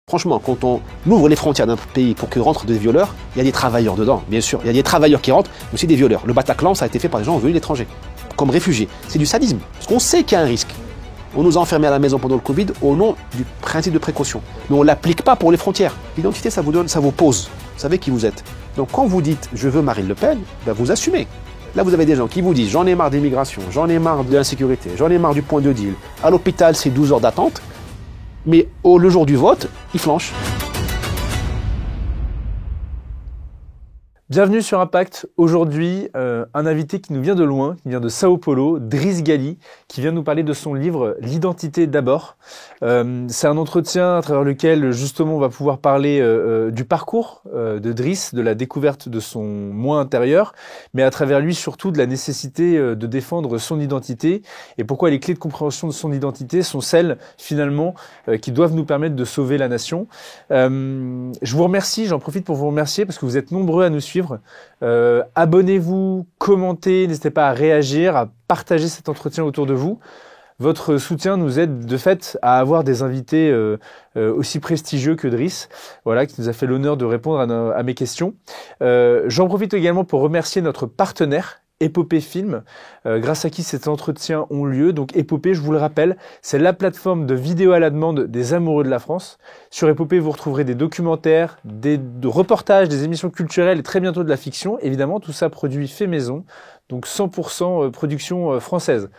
Franchement, quand on ouvre les frontières d'un pays pour que rentrent des violeurs, il y a des travailleurs dedans, bien sûr. Il y a des travailleurs qui rentrent, mais aussi des violeurs. Le Bataclan, ça a été fait par des gens venus de l'étranger, comme réfugiés. C'est du sadisme, parce qu'on sait qu'il y a un risque. On nous a enfermés à la maison pendant le Covid au nom du principe de précaution. Mais on ne l'applique pas pour les frontières. L'identité, ça vous pose. Vous savez qui vous êtes. Donc quand vous dites « je veux Marine Le Pen », ben vous assumez. Là, vous avez des gens qui vous disent « j'en ai marre d'immigration, j'en ai marre de l'insécurité, j'en ai marre du point de deal. À l'hôpital, c'est 12 heures d'attente. » Mais le jour du vote, ils flanchent. Bienvenue sur Impact. Aujourd'hui, un invité qui nous vient de loin, qui vient de Sao Paulo, Driss Ghali, qui vient nous parler de son livre « L'identité d'abord ». C'est un entretien à travers lequel, justement, on va pouvoir parler du parcours de Driss, de la découverte de son moi intérieur, mais à travers lui, surtout, de la nécessité de défendre son identité et pourquoi les clés de compréhension de son identité sont celles, finalement, qui doivent nous permettre de sauver la nation. Je vous remercie, j'en profite pour vous remercier parce que vous êtes nombreux à nous suivre. Abonnez-vous, commentez, n'hésitez pas à réagir, à partager cet entretien autour de vous. Votre soutien nous aide de fait à avoir des invités aussi prestigieux que Driss, voilà, qui nous a fait l'honneur de répondre à mes questions. J'en profite également pour remercier notre partenaire, Epopée Film, grâce à qui ces entretiens ont lieu. Donc Epopée, je vous le rappelle, c'est la plateforme de vidéo à la demande des amoureux de la France. Sur Epopée, vous retrouverez des documentaires, des reportages, des émissions culturelles et très bientôt de la fiction. Évidemment, tout ça produit fait maison, donc 100% production française.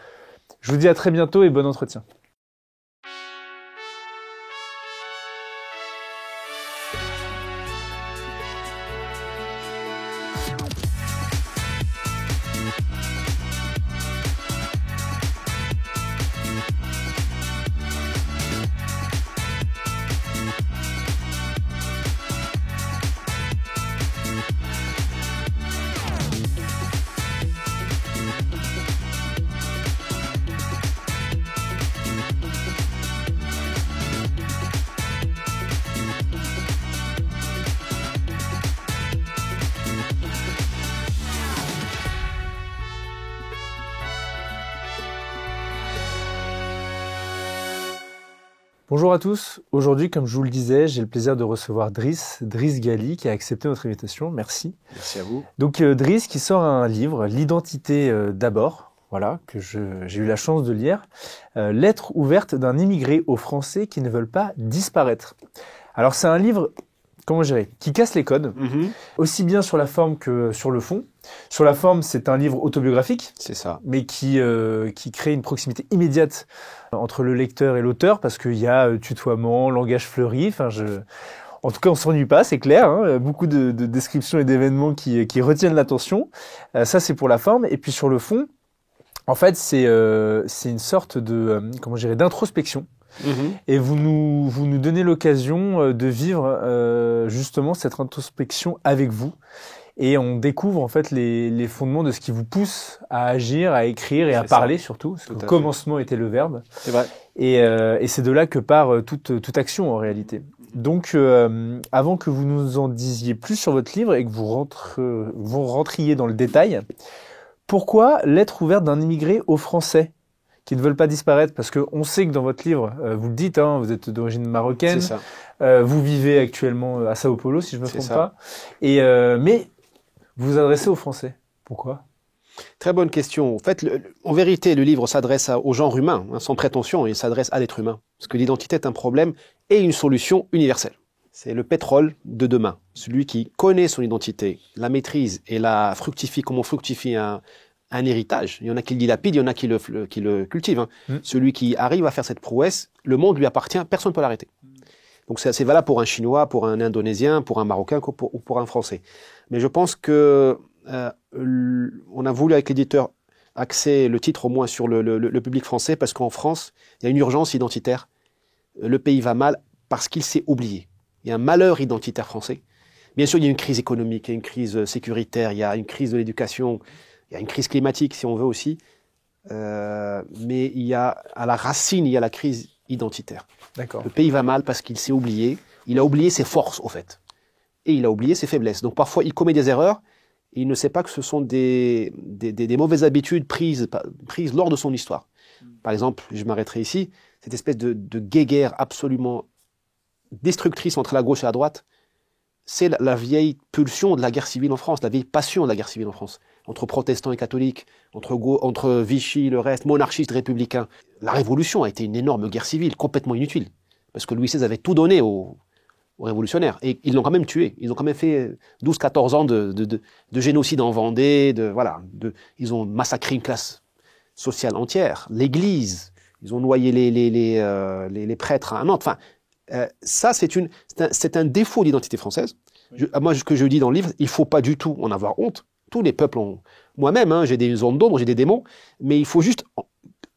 Je vous dis à très bientôt et bon entretien. Bonjour à tous. Aujourd'hui, comme je vous le disais, j'ai le plaisir de recevoir Driss Ghali qui a accepté notre invitation. Merci. Merci à vous. Donc Driss qui sort un livre, L'identité d'abord, voilà, que j'ai eu la chance de lire. Lettre ouverte d'un immigré aux Français qui ne veulent pas disparaître. Alors c'est un livre, comment je dirais, qui casse les codes, aussi bien sur la forme que sur le fond. Sur la forme, c'est un livre autobiographique, c'est ça, mais qui crée une proximité immédiate entre le lecteur et l'auteur, parce qu'il y a tutoiement, langage fleuri. En tout cas, on s'ennuie pas, c'est clair. Hein, beaucoup de descriptions et d'événements qui retiennent l'attention. Ça, c'est pour la forme. Et puis sur le fond, en fait, c'est une sorte de d'introspection. Et vous nous donnez l'occasion de vivre justement cette introspection avec vous. Et on découvre en fait les fondements de ce qui vous pousse à agir, à écrire et à parler surtout. Parce que le commencement était le verbe. C'est vrai. Et c'est de là que part toute action en réalité. Donc, avant que vous nous en disiez plus sur votre livre et que vous rentriez dans le détail, pourquoi lettre ouverte d'un immigré aux Français qui ne veulent pas disparaître? Parce que on sait que dans votre livre, vous le dites, hein, vous êtes d'origine marocaine. C'est ça. Vous vivez actuellement à Sao Paulo, si je me trompe pas. Et mais vous vous adressez aux Français. Pourquoi? Très bonne question. En fait, en vérité, le livre s'adresse au genre humain, hein, sans prétention, il s'adresse à l'être humain. Parce que l'identité est un problème et une solution universelle. C'est le pétrole de demain. Celui qui connaît son identité, la maîtrise et la fructifie, comme on fructifie un héritage. Il y en a qui le dilapident, il y en a qui le cultivent. Hein. Celui qui arrive à faire cette prouesse, le monde lui appartient, personne ne peut l'arrêter. Donc c'est valable pour un Chinois, pour un Indonésien, pour un Marocain ou pour un Français. Mais je pense que on a voulu avec l'éditeur axer le titre au moins sur le public français parce qu'en France, il y a une urgence identitaire. Le pays va mal parce qu'il s'est oublié. Il y a un malheur identitaire français. Bien sûr, il y a une crise économique, il y a une crise sécuritaire, il y a une crise de l'éducation, il y a une crise climatique si on veut aussi. Mais il y a à la racine, il y a la crise identitaire. D'accord. Le pays va mal parce qu'il s'est oublié. Il a oublié ses forces, au fait. Et il a oublié ses faiblesses. Donc parfois, il commet des erreurs et il ne sait pas que ce sont des mauvaises habitudes prises lors de son histoire. Par exemple, je m'arrêterai ici, cette espèce de guéguerre absolument destructrice entre la gauche et la droite, c'est la vieille pulsion de la guerre civile en France, la vieille passion de la guerre civile en France, entre protestants et catholiques, entre Vichy, le reste, monarchistes, républicains. La Révolution a été une énorme guerre civile, complètement inutile, parce que Louis XVI avait tout donné aux révolutionnaires, et ils l'ont quand même tué. Ils ont quand même fait 12-14 ans de génocide en Vendée, ils ont massacré une classe sociale entière, l'Église, ils ont noyé les prêtres à Nantes. Enfin, ça, c'est un défaut d'identité française. Moi, ce que je dis dans le livre, il ne faut pas du tout en avoir honte. Tous les peuples ont... Moi-même, j'ai des zones d'ombre, j'ai des démons, mais il faut juste,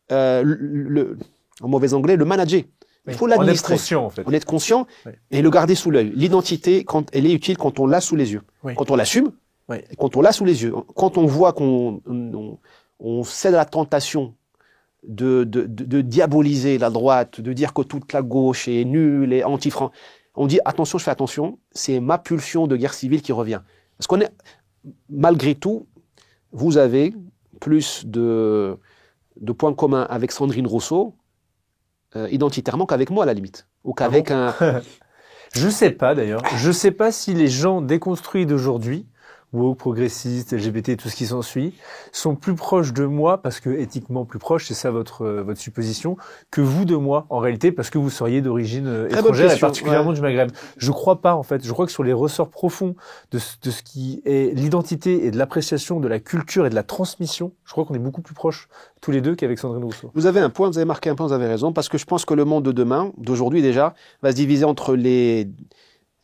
en mauvais anglais, le manager. Il faut l'administrer. En être conscient, en fait. En être conscient et le garder sous l'œil. L'identité, elle est utile quand on l'a sous les yeux. Oui. Quand on l'assume, et quand on l'a sous les yeux. Quand on voit qu'on cède à la tentation de diaboliser la droite, de dire que toute la gauche est nulle et anti-France, on dit attention, je fais attention, c'est ma pulsion de guerre civile qui revient. Parce qu'on est, malgré tout, vous avez plus de points communs avec Sandrine Rousseau, identitairement qu'avec moi à la limite, ou qu'avec un... Je sais pas d'ailleurs, je sais pas si les gens déconstruits d'aujourd'hui, woke, progressistes, LGBT, tout ce qui s'ensuit, sont plus proches de moi, parce que éthiquement plus proches, c'est ça votre supposition, que vous de moi, en réalité, parce que vous seriez d'origine étrangère, et particulièrement du Maghreb. Je crois pas, en fait. Je crois que sur les ressorts profonds de ce qui est l'identité et de l'appréciation de la culture et de la transmission, je crois qu'on est beaucoup plus proches, tous les deux, qu'avec Sandrine Rousseau. Vous avez un point, vous avez marqué un point, vous avez raison, parce que je pense que le monde de demain, d'aujourd'hui déjà, va se diviser entre les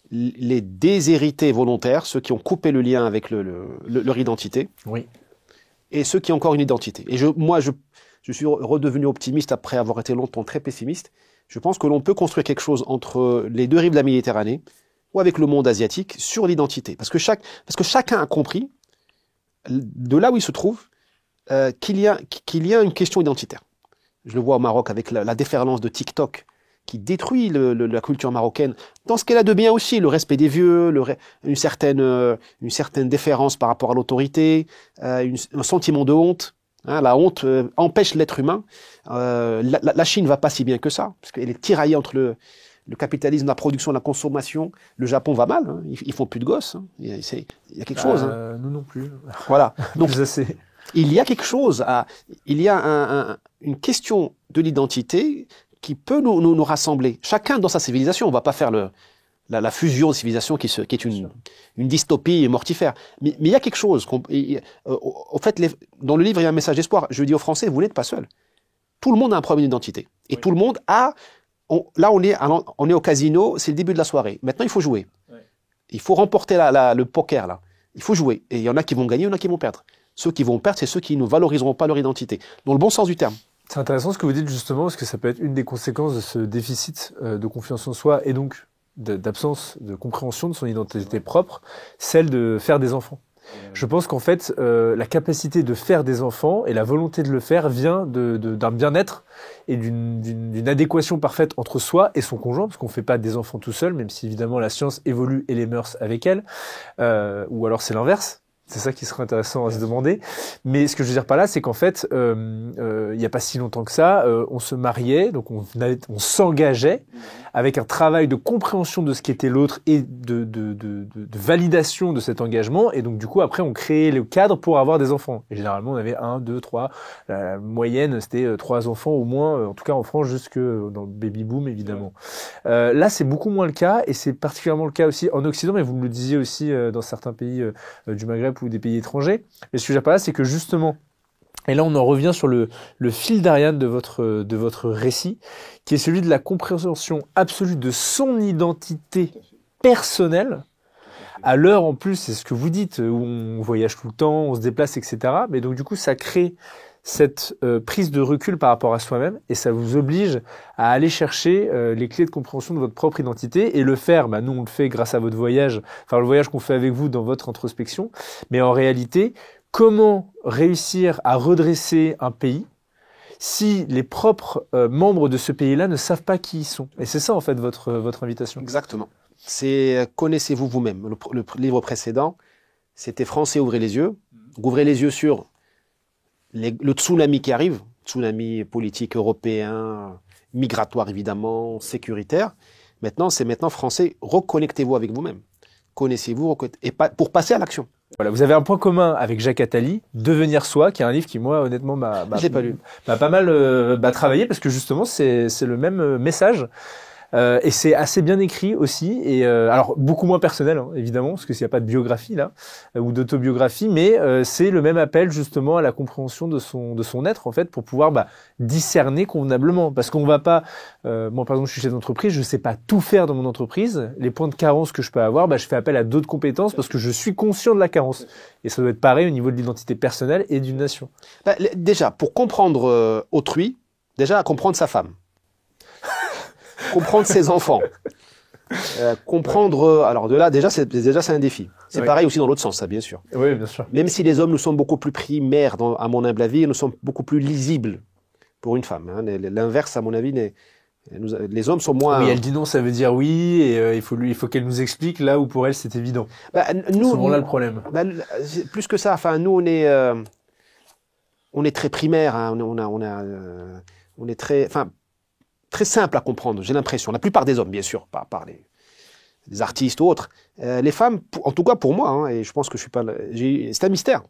déshérités volontaires, ceux qui ont coupé le lien avec leur identité, et ceux qui ont encore une identité. Et moi, je suis redevenu optimiste après avoir été longtemps très pessimiste. Je pense que l'on peut construire quelque chose entre les deux rives de la Méditerranée ou avec le monde asiatique sur l'identité. Parce que chacun a compris, de là où il se trouve, qu'il y a une question identitaire. Je le vois au Maroc avec la déferlance de TikTok, qui détruit la culture marocaine, dans ce qu'elle a de bien aussi, le respect des vieux, une certaine déférence par rapport à l'autorité, un sentiment de honte. Hein, la honte empêche l'être humain. La Chine va pas si bien que ça, parce qu'elle est tiraillée entre le capitalisme, la production, la consommation. Le Japon va mal, hein, ils font plus de gosses. Hein. Il y a quelque chose. Hein. Nous non plus. Voilà. Donc, plus assez. Il y a quelque chose, il y a une question de l'identité qui peut nous rassembler. Chacun dans sa civilisation. On ne va pas faire la fusion de civilisation qui est une dystopie mortifère. Mais il y a quelque chose. Au fait, dans le livre, il y a un message d'espoir. Je dis aux Français, vous n'êtes pas seuls. Tout le monde a un problème d'identité. Et tout le monde a... là, on est au casino, c'est le début de la soirée. Maintenant, il faut jouer. Il faut remporter le poker, là. Il faut jouer. Et il y en a qui vont gagner, il y en a qui vont perdre. Ceux qui vont perdre, c'est ceux qui ne valoriseront pas leur identité. Dans le bon sens du terme. C'est intéressant ce que vous dites justement, parce que ça peut être une des conséquences de ce déficit de confiance en soi et donc d'absence de compréhension de son identité propre, celle de faire des enfants. Je pense qu'en fait, la capacité de faire des enfants et la volonté de le faire vient d'un bien-être et d'une adéquation parfaite entre soi et son conjoint, parce qu'on ne fait pas des enfants tout seul, même si évidemment la science évolue et les mœurs avec elle, ou alors c'est l'inverse. C'est ça qui serait intéressant à se demander. Mais ce que je veux dire par là, c'est qu'en fait, il n'y a pas si longtemps que ça, on se mariait, donc on s'engageait avec un travail de compréhension de ce qu'était l'autre et de validation de cet engagement. Et donc du coup, après, on créait le cadre pour avoir des enfants. Et généralement, on avait 1, 2, 3. La moyenne, c'était 3 enfants au moins, en tout cas en France, jusque dans le baby boom, évidemment. Là, c'est beaucoup moins le cas, et c'est particulièrement le cas aussi en Occident, mais vous me le disiez aussi dans certains pays du Maghreb ou des pays étrangers. Mais ce que j'appelle là, c'est que justement, et là on en revient sur le fil d'Ariane de votre récit, qui est celui de la compréhension absolue de son identité personnelle, à l'heure en plus, c'est ce que vous dites, où on voyage tout le temps, on se déplace, etc. Mais donc du coup, ça crée cette prise de recul par rapport à soi-même, et ça vous oblige à aller chercher les clés de compréhension de votre propre identité et le faire. Nous, on le fait grâce à votre voyage, enfin le voyage qu'on fait avec vous dans votre introspection. Mais en réalité, comment réussir à redresser un pays si les propres membres de ce pays-là ne savent pas qui ils sont? Et c'est ça, en fait, votre invitation. Exactement. C'est connaissez-vous vous-même. Le livre précédent, c'était Français, ouvrez les yeux. Ouvrez les yeux sur le tsunami qui arrive, tsunami politique européen, migratoire évidemment, sécuritaire, Maintenant, c'est maintenant français, reconnectez-vous avec vous-même. Connaissez-vous, et pour passer à l'action. Voilà, vous avez un point commun avec Jacques Attali, Devenir soi, qui est un livre qui, moi, honnêtement, Je l'ai pas lu. m'a pas mal travaillé, parce que justement, c'est le même message. Et c'est assez bien écrit aussi, et alors beaucoup moins personnel hein, évidemment, parce que s'il n'y a pas de biographie là ou d'autobiographie, mais c'est le même appel justement à la compréhension de son être en fait, pour pouvoir discerner convenablement, parce qu'on va pas, moi par exemple je suis chef d'entreprise, je sais pas tout faire dans mon entreprise, les points de carence que je peux avoir, je fais appel à d'autres compétences parce que je suis conscient de la carence, et ça doit être pareil au niveau de l'identité personnelle et d'une nation. Déjà pour comprendre autrui, déjà comprendre sa femme. Comprendre ses enfants, comprendre. Alors de là, déjà, c'est un défi. C'est pareil aussi dans l'autre sens, ça, bien sûr. Oui, bien sûr. Même si les hommes, nous sommes beaucoup plus primaires, à mon humble avis, nous sommes beaucoup plus lisibles pour une femme. Hein. L'inverse, à mon avis, les hommes sont moins. Oui, elle dit non, ça veut dire oui, et il faut qu'elle nous explique là où pour elle c'est évident. C'est souvent là le problème. Plus que ça, enfin, nous, on est très primaire. Hein. On est très, enfin. Très simple à comprendre, j'ai l'impression. La plupart des hommes, bien sûr, pas par les artistes ou autres. Les femmes, en tout cas pour moi, hein, et je pense que je suis pas, c'est un mystère.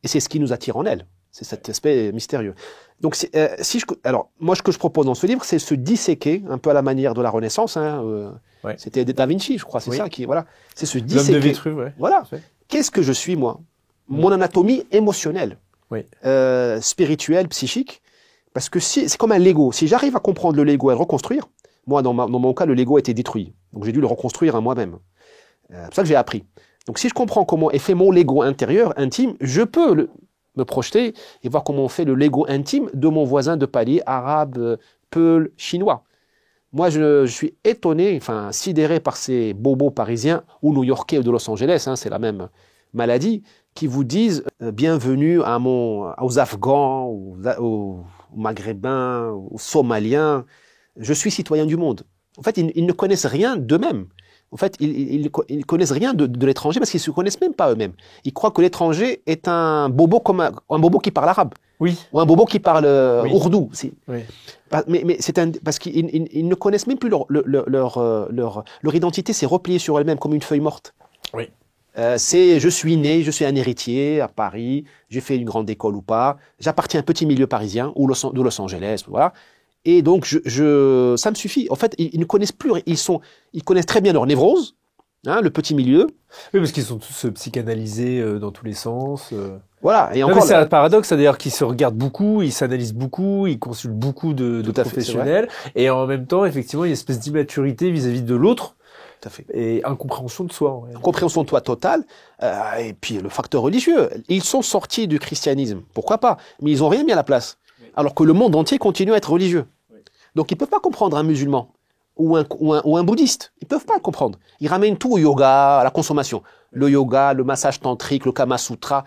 Et c'est ce qui nous attire en elles. C'est cet aspect mystérieux. Donc, alors, moi, ce que je propose dans ce livre, c'est se disséquer, un peu à la manière de la Renaissance. Hein, C'était Da Vinci, je crois, c'est ça qui, voilà. C'est se disséquer. L'homme de Vitruve, ouais. Voilà. Qu'est-ce que je suis, moi? Mon anatomie émotionnelle, spirituelle, psychique. Parce que c'est comme un Lego. Si j'arrive à comprendre le Lego et le reconstruire, moi, dans mon cas, le Lego a été détruit. Donc, j'ai dû le reconstruire moi-même. C'est pour ça que j'ai appris. Donc, si je comprends comment est fait mon Lego intérieur, intime, je peux me projeter et voir comment on fait le Lego intime de mon voisin de palier arabe, peul, chinois. Moi, je suis étonné, enfin, sidéré par ces bobos parisiens ou new-yorkais ou de Los Angeles, hein, c'est la même maladie, qui vous disent bienvenue aux Afghans, aux Maghrébins, aux Somaliens, je suis citoyen du monde. En fait, ils ne connaissent rien d'eux-mêmes. En fait, ils connaissent rien de l'étranger parce qu'ils ne se connaissent même pas eux-mêmes. Ils croient que l'étranger est un bobo comme un bobo qui parle arabe. Oui. Ou un bobo qui parle ourdou. Oui. Mais c'est parce qu'ils ne connaissent même plus leur identité, c'est replié sur elle-même comme une feuille morte. Oui. Je suis né, je suis un héritier à Paris, j'ai fait une grande école ou pas, j'appartiens à un petit milieu parisien ou de Los Angeles, voilà. Et donc ça me suffit. En fait, ils ne connaissent plus, ils connaissent très bien leur névrose, hein, le petit milieu. Oui, parce qu'ils sont tous psychanalysés dans tous les sens. Voilà. Et encore, c'est un paradoxe, c'est-à-dire qu'ils se regardent beaucoup, ils s'analysent beaucoup, ils consultent beaucoup de professionnels, et en même temps, effectivement, il y a une espèce d'immaturité vis-à-vis de l'autre. Tout à fait. Et incompréhension de soi. Incompréhension de soi totale. Et puis le facteur religieux. Ils sont sortis du christianisme, pourquoi pas, mais ils n'ont rien mis à la place. Oui. Alors que le monde entier continue à être religieux. Oui. Donc ils ne peuvent pas comprendre un musulman ou un bouddhiste. Ils ne peuvent pas le comprendre. Ils ramènent tout au yoga, à la consommation. Oui. Le yoga, le massage tantrique, le Kama Sutra.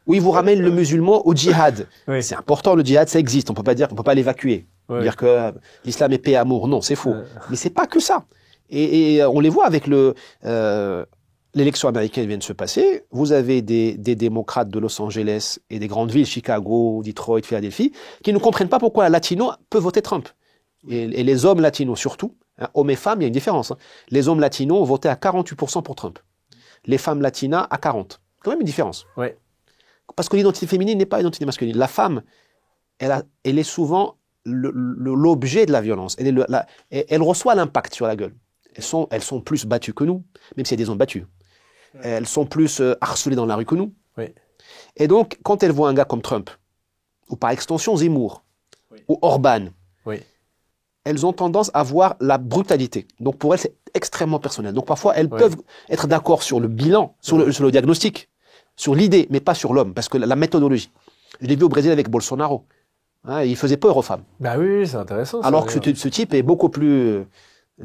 Ou ils vous ramènent le musulman au djihad. Oui. C'est important, le djihad, ça existe. On ne peut pas dire qu'on ne peut pas l'évacuer. Oui. Dire que l'islam est paix et amour. Non, c'est faux. Mais c'est pas que ça. Et on les voit avec l'élection américaine vient de se passer. Vous avez des démocrates de Los Angeles et des grandes villes, Chicago, Detroit, Philadelphie, qui ne comprennent pas pourquoi un latino peut voter Trump. Et les hommes latinos surtout, hein, hommes et femmes, il y a une différence. Hein. Les hommes latinos ont voté à 48% pour Trump. Les femmes latinas à 40%. Quand même une différence. Ouais. Parce que l'identité féminine n'est pas l'identité masculine. La femme, elle est souvent l'objet de la violence. Elle reçoit l'impact sur la gueule. Elles sont plus battues que nous, même s'il y a des hommes battus. Elles sont plus harcelées dans la rue que nous. Oui. Et donc, quand elles voient un gars comme Trump, ou par extension Zemmour, ou Orban, elles ont tendance à voir la brutalité. Donc pour elles, c'est extrêmement personnel. Donc parfois, elles peuvent être d'accord sur le bilan, sur le diagnostic, sur l'idée, mais pas sur l'homme, parce que la méthodologie. Je l'ai vu au Brésil avec Bolsonaro. Hein, il faisait peur aux femmes. Bah oui, c'est intéressant. Alors que ce type est beaucoup plus...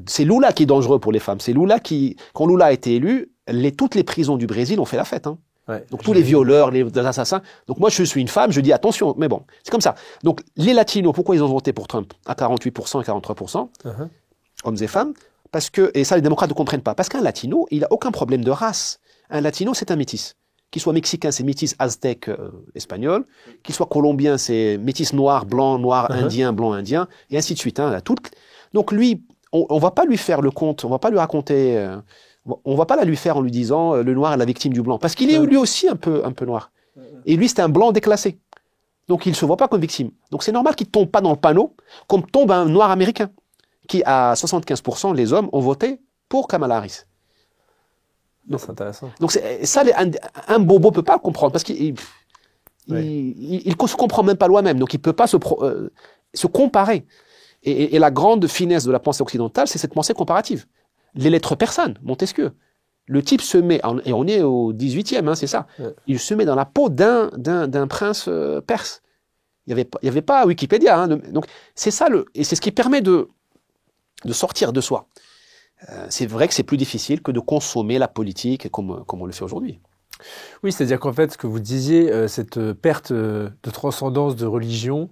C'est Lula qui est dangereux pour les femmes. C'est Lula qui, quand Lula a été élu, toutes les prisons du Brésil ont fait la fête. Hein. Ouais, donc tous les violeurs, les assassins. Donc moi, je suis une femme, je dis attention. Mais bon, c'est comme ça. Donc les Latinos, pourquoi ils ont voté pour Trump à 48% et 43%, hommes et femmes? Parce que, et ça, les démocrates ne comprennent pas. Parce qu'un Latino, il n'a aucun problème de race. Un Latino, c'est un métis. Qu'il soit mexicain, c'est métis aztèque espagnol. Qu'il soit colombien, c'est métis noir, blanc, indien, blanc, indien, et ainsi de suite. Hein, donc lui, on va pas lui faire le conte, on va pas lui raconter, on va pas la lui faire en lui disant le noir est la victime du blanc, parce qu'il est lui aussi un peu noir. Et lui, c'est un blanc déclassé. Donc, il se voit pas comme victime. Donc, c'est normal qu'il tombe pas dans le panneau, comme tombe un noir américain, qui, à 75%, les hommes ont voté pour Kamala Harris. C'est intéressant. Donc, ça, un bobo peut pas le comprendre, parce qu'il se comprend même pas lui-même, donc il peut pas se comparer. Et la grande finesse de la pensée occidentale, c'est cette pensée comparative. Les lettres persanes, Montesquieu. Le type se met, et on est au 18e, hein, c'est ça. Ouais. Il se met dans la peau d'un prince perse. Il y avait pas Wikipédia. Hein, donc, c'est ça, et c'est ce qui permet de sortir de soi. C'est vrai que c'est plus difficile que de consommer la politique comme on le fait aujourd'hui. Oui, c'est-à-dire qu'en fait, ce que vous disiez, cette perte de transcendance de religion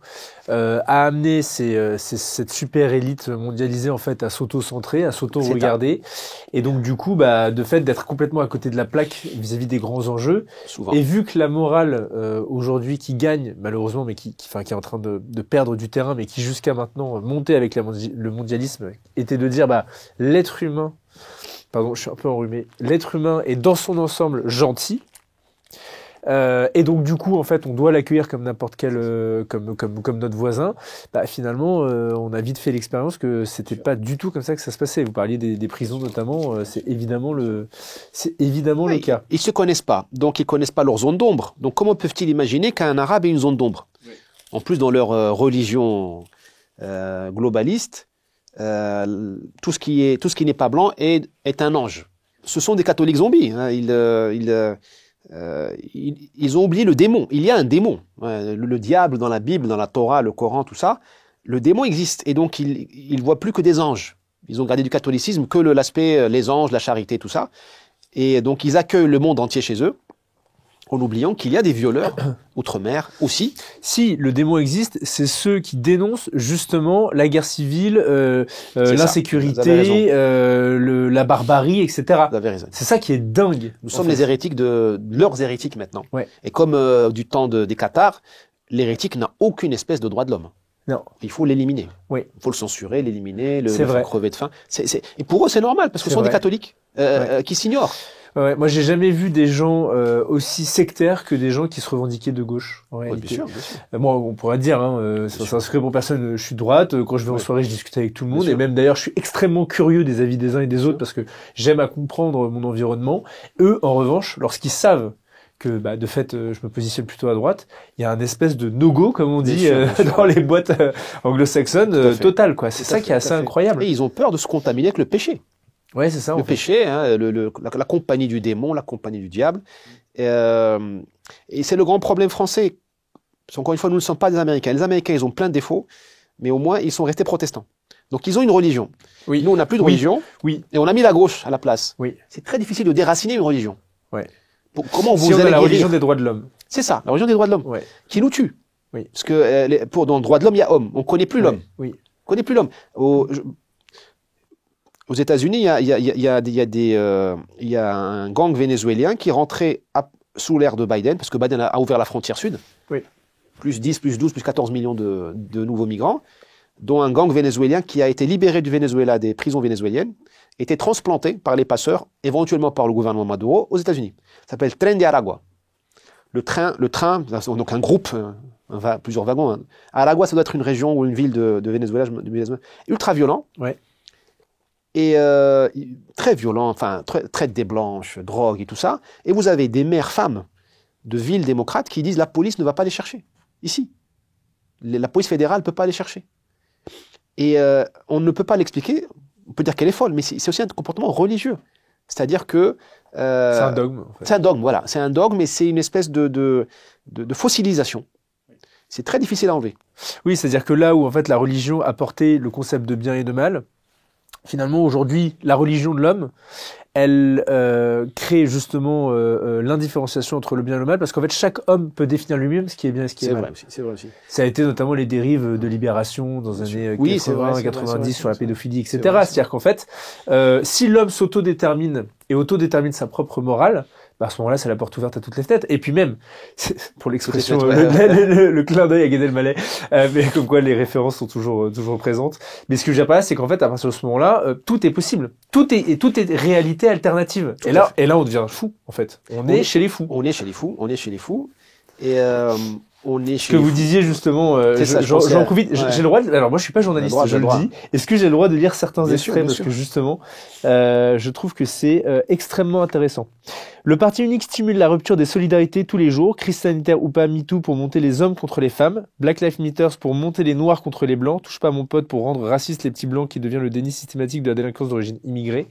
a amené cette super élite mondialisée en fait à s'auto-centrer, à s'auto-regarder, et donc du coup, de fait d'être complètement à côté de la plaque vis-à-vis des grands enjeux. Souvent. Et vu que la morale aujourd'hui qui gagne malheureusement, mais qui est en train de perdre du terrain, mais qui jusqu'à maintenant montait avec le mondialisme, était de dire l'être humain. Pardon, je suis un peu enrhumé. L'être humain est dans son ensemble gentil. Et donc du coup, en fait, on doit l'accueillir comme n'importe quel, comme notre voisin. Finalement, on a vite fait l'expérience que c'était pas du tout comme ça que ça se passait. Vous parliez des prisons notamment, c'est évidemment le cas. Ils se connaissent pas, donc ils connaissent pas leur zone d'ombre. Donc comment peuvent-ils imaginer qu'un arabe ait une zone d'ombre? En plus, dans leur religion globaliste, tout ce qui n'est pas blanc est un ange. Ce sont des catholiques zombies. Hein. Ils ont oublié le démon. Il y a un démon. Le diable dans la Bible, dans la Torah, le Coran, tout ça. Le démon existe. Et donc, ils voient plus que des anges. Ils ont gardé du catholicisme que l'aspect, les anges, la charité, tout ça. Et donc, ils accueillent le monde entier chez eux, en oubliant qu'il y a des violeurs outre-mer aussi. Si le démon existe, c'est ceux qui dénoncent justement la guerre civile, l'insécurité, la barbarie, etc. Vous avez raison. C'est ça qui est dingue. Nous sommes les hérétiques leurs hérétiques maintenant. Ouais. Et comme du temps des Cathares, l'hérétique n'a aucune espèce de droit de l'homme. Non. Il faut l'éliminer. Oui. Il faut le censurer, l'éliminer, le faire crever de faim. Et pour eux, c'est normal, parce que ce sont des catholiques qui s'ignorent. Ouais, moi, j'ai jamais vu des gens aussi sectaires que des gens qui se revendiquaient de gauche. Ouais, bien sûr. Moi, on pourrait dire, c'est un secret pour personne, je suis de droite. Quand je vais en soirée, je discute avec tout le monde. Et même d'ailleurs, je suis extrêmement curieux des avis des uns et des autres parce que j'aime à comprendre mon environnement. Eux, en revanche, lorsqu'ils savent que de fait je me positionne plutôt à droite, il y a un espèce de no-go comme on dit dans les boîtes anglo-saxonnes total quoi. C'est ça qui est assez incroyable. Et ils ont peur de se contaminer avec le péché. Ouais, c'est ça. Le péché, hein, la compagnie du démon, la compagnie du diable. Et c'est le grand problème français. Parce qu'encore une fois, nous ne sommes pas des Américains. Les Américains, ils ont plein de défauts, mais au moins, ils sont restés protestants. Donc, ils ont une religion. Oui. Nous, on n'a plus de religion. Oui. Et on a mis la gauche à la place. Oui. C'est très difficile de déraciner une religion. Ouais. Comment vous si on allez a la religion des droits de l'homme. C'est ça, la religion des droits de l'homme. Ouais. Qui nous tue. Oui. Parce que dans le droit de l'homme, il y a homme. On ne connaît plus l'homme. Oui. On connaît plus l'homme. Aux États-Unis, il y a un gang vénézuélien qui rentrait sous l'ère de Biden, parce que Biden a ouvert la frontière sud. Oui. Plus 10, plus 12, plus 14 millions de nouveaux migrants, dont un gang vénézuélien qui a été libéré du Venezuela, des prisons vénézuéliennes, était transplanté par les passeurs, éventuellement par le gouvernement Maduro, aux États-Unis. Ça s'appelle Tren de Aragua. Le train, donc un groupe, plusieurs wagons. Hein. Aragua, ça doit être une région ou une ville de Venezuela, ultra violent. Ouais. Et très violent, enfin, traite des blanches, drogue et tout ça. Et vous avez des mères femmes de villes démocrates qui disent la police ne va pas les chercher, ici. La police fédérale ne peut pas les chercher. Et on ne peut pas l'expliquer, on peut dire qu'elle est folle, mais c'est aussi un comportement religieux. C'est-à-dire que... c'est un dogme, en fait. C'est un dogme, voilà. C'est un dogme, mais c'est une espèce de fossilisation. C'est très difficile à enlever. Oui, c'est-à-dire que là où, en fait, la religion a porté le concept de bien et de mal, finalement, aujourd'hui, la religion de l'homme, elle crée justement l'indifférenciation entre le bien et le mal, parce qu'en fait, chaque homme peut définir lui-même ce qui est bien et ce qui est mal. C'est vrai aussi. Ça a été notamment les dérives de libération dans les années 80, 90 sur la pédophilie, etc. C'est-à-dire qu'en fait, si l'homme s'autodétermine et autodétermine sa propre morale, bah à ce moment-là, c'est la porte ouverte à toutes les fenêtres. Et puis même, pour l'expression, Toutes les fenêtres, le clin d'œil à Gad Elmaleh, mais comme quoi les références sont toujours présentes. Mais ce que j'appelle, c'est qu'en fait, à partir de ce moment-là, tout est possible. Tout est réalité alternative. Et là, on devient fou, en fait. On est chez les fous. On est chez les fous. Et on est chez que vous disiez justement, j'en profite, j'ai le droit alors moi je suis pas journaliste, je le dis. Est-ce que j'ai le droit de lire certains extraits parce que justement, je trouve que c'est extrêmement intéressant. Le parti unique stimule la rupture des solidarités tous les jours, crise sanitaire ou pas, MeToo pour monter les hommes contre les femmes, Black Lives Matter pour monter les noirs contre les blancs, touche pas à mon pote pour rendre racistes les petits blancs qui devient le déni systématique de la délinquance d'origine immigrée.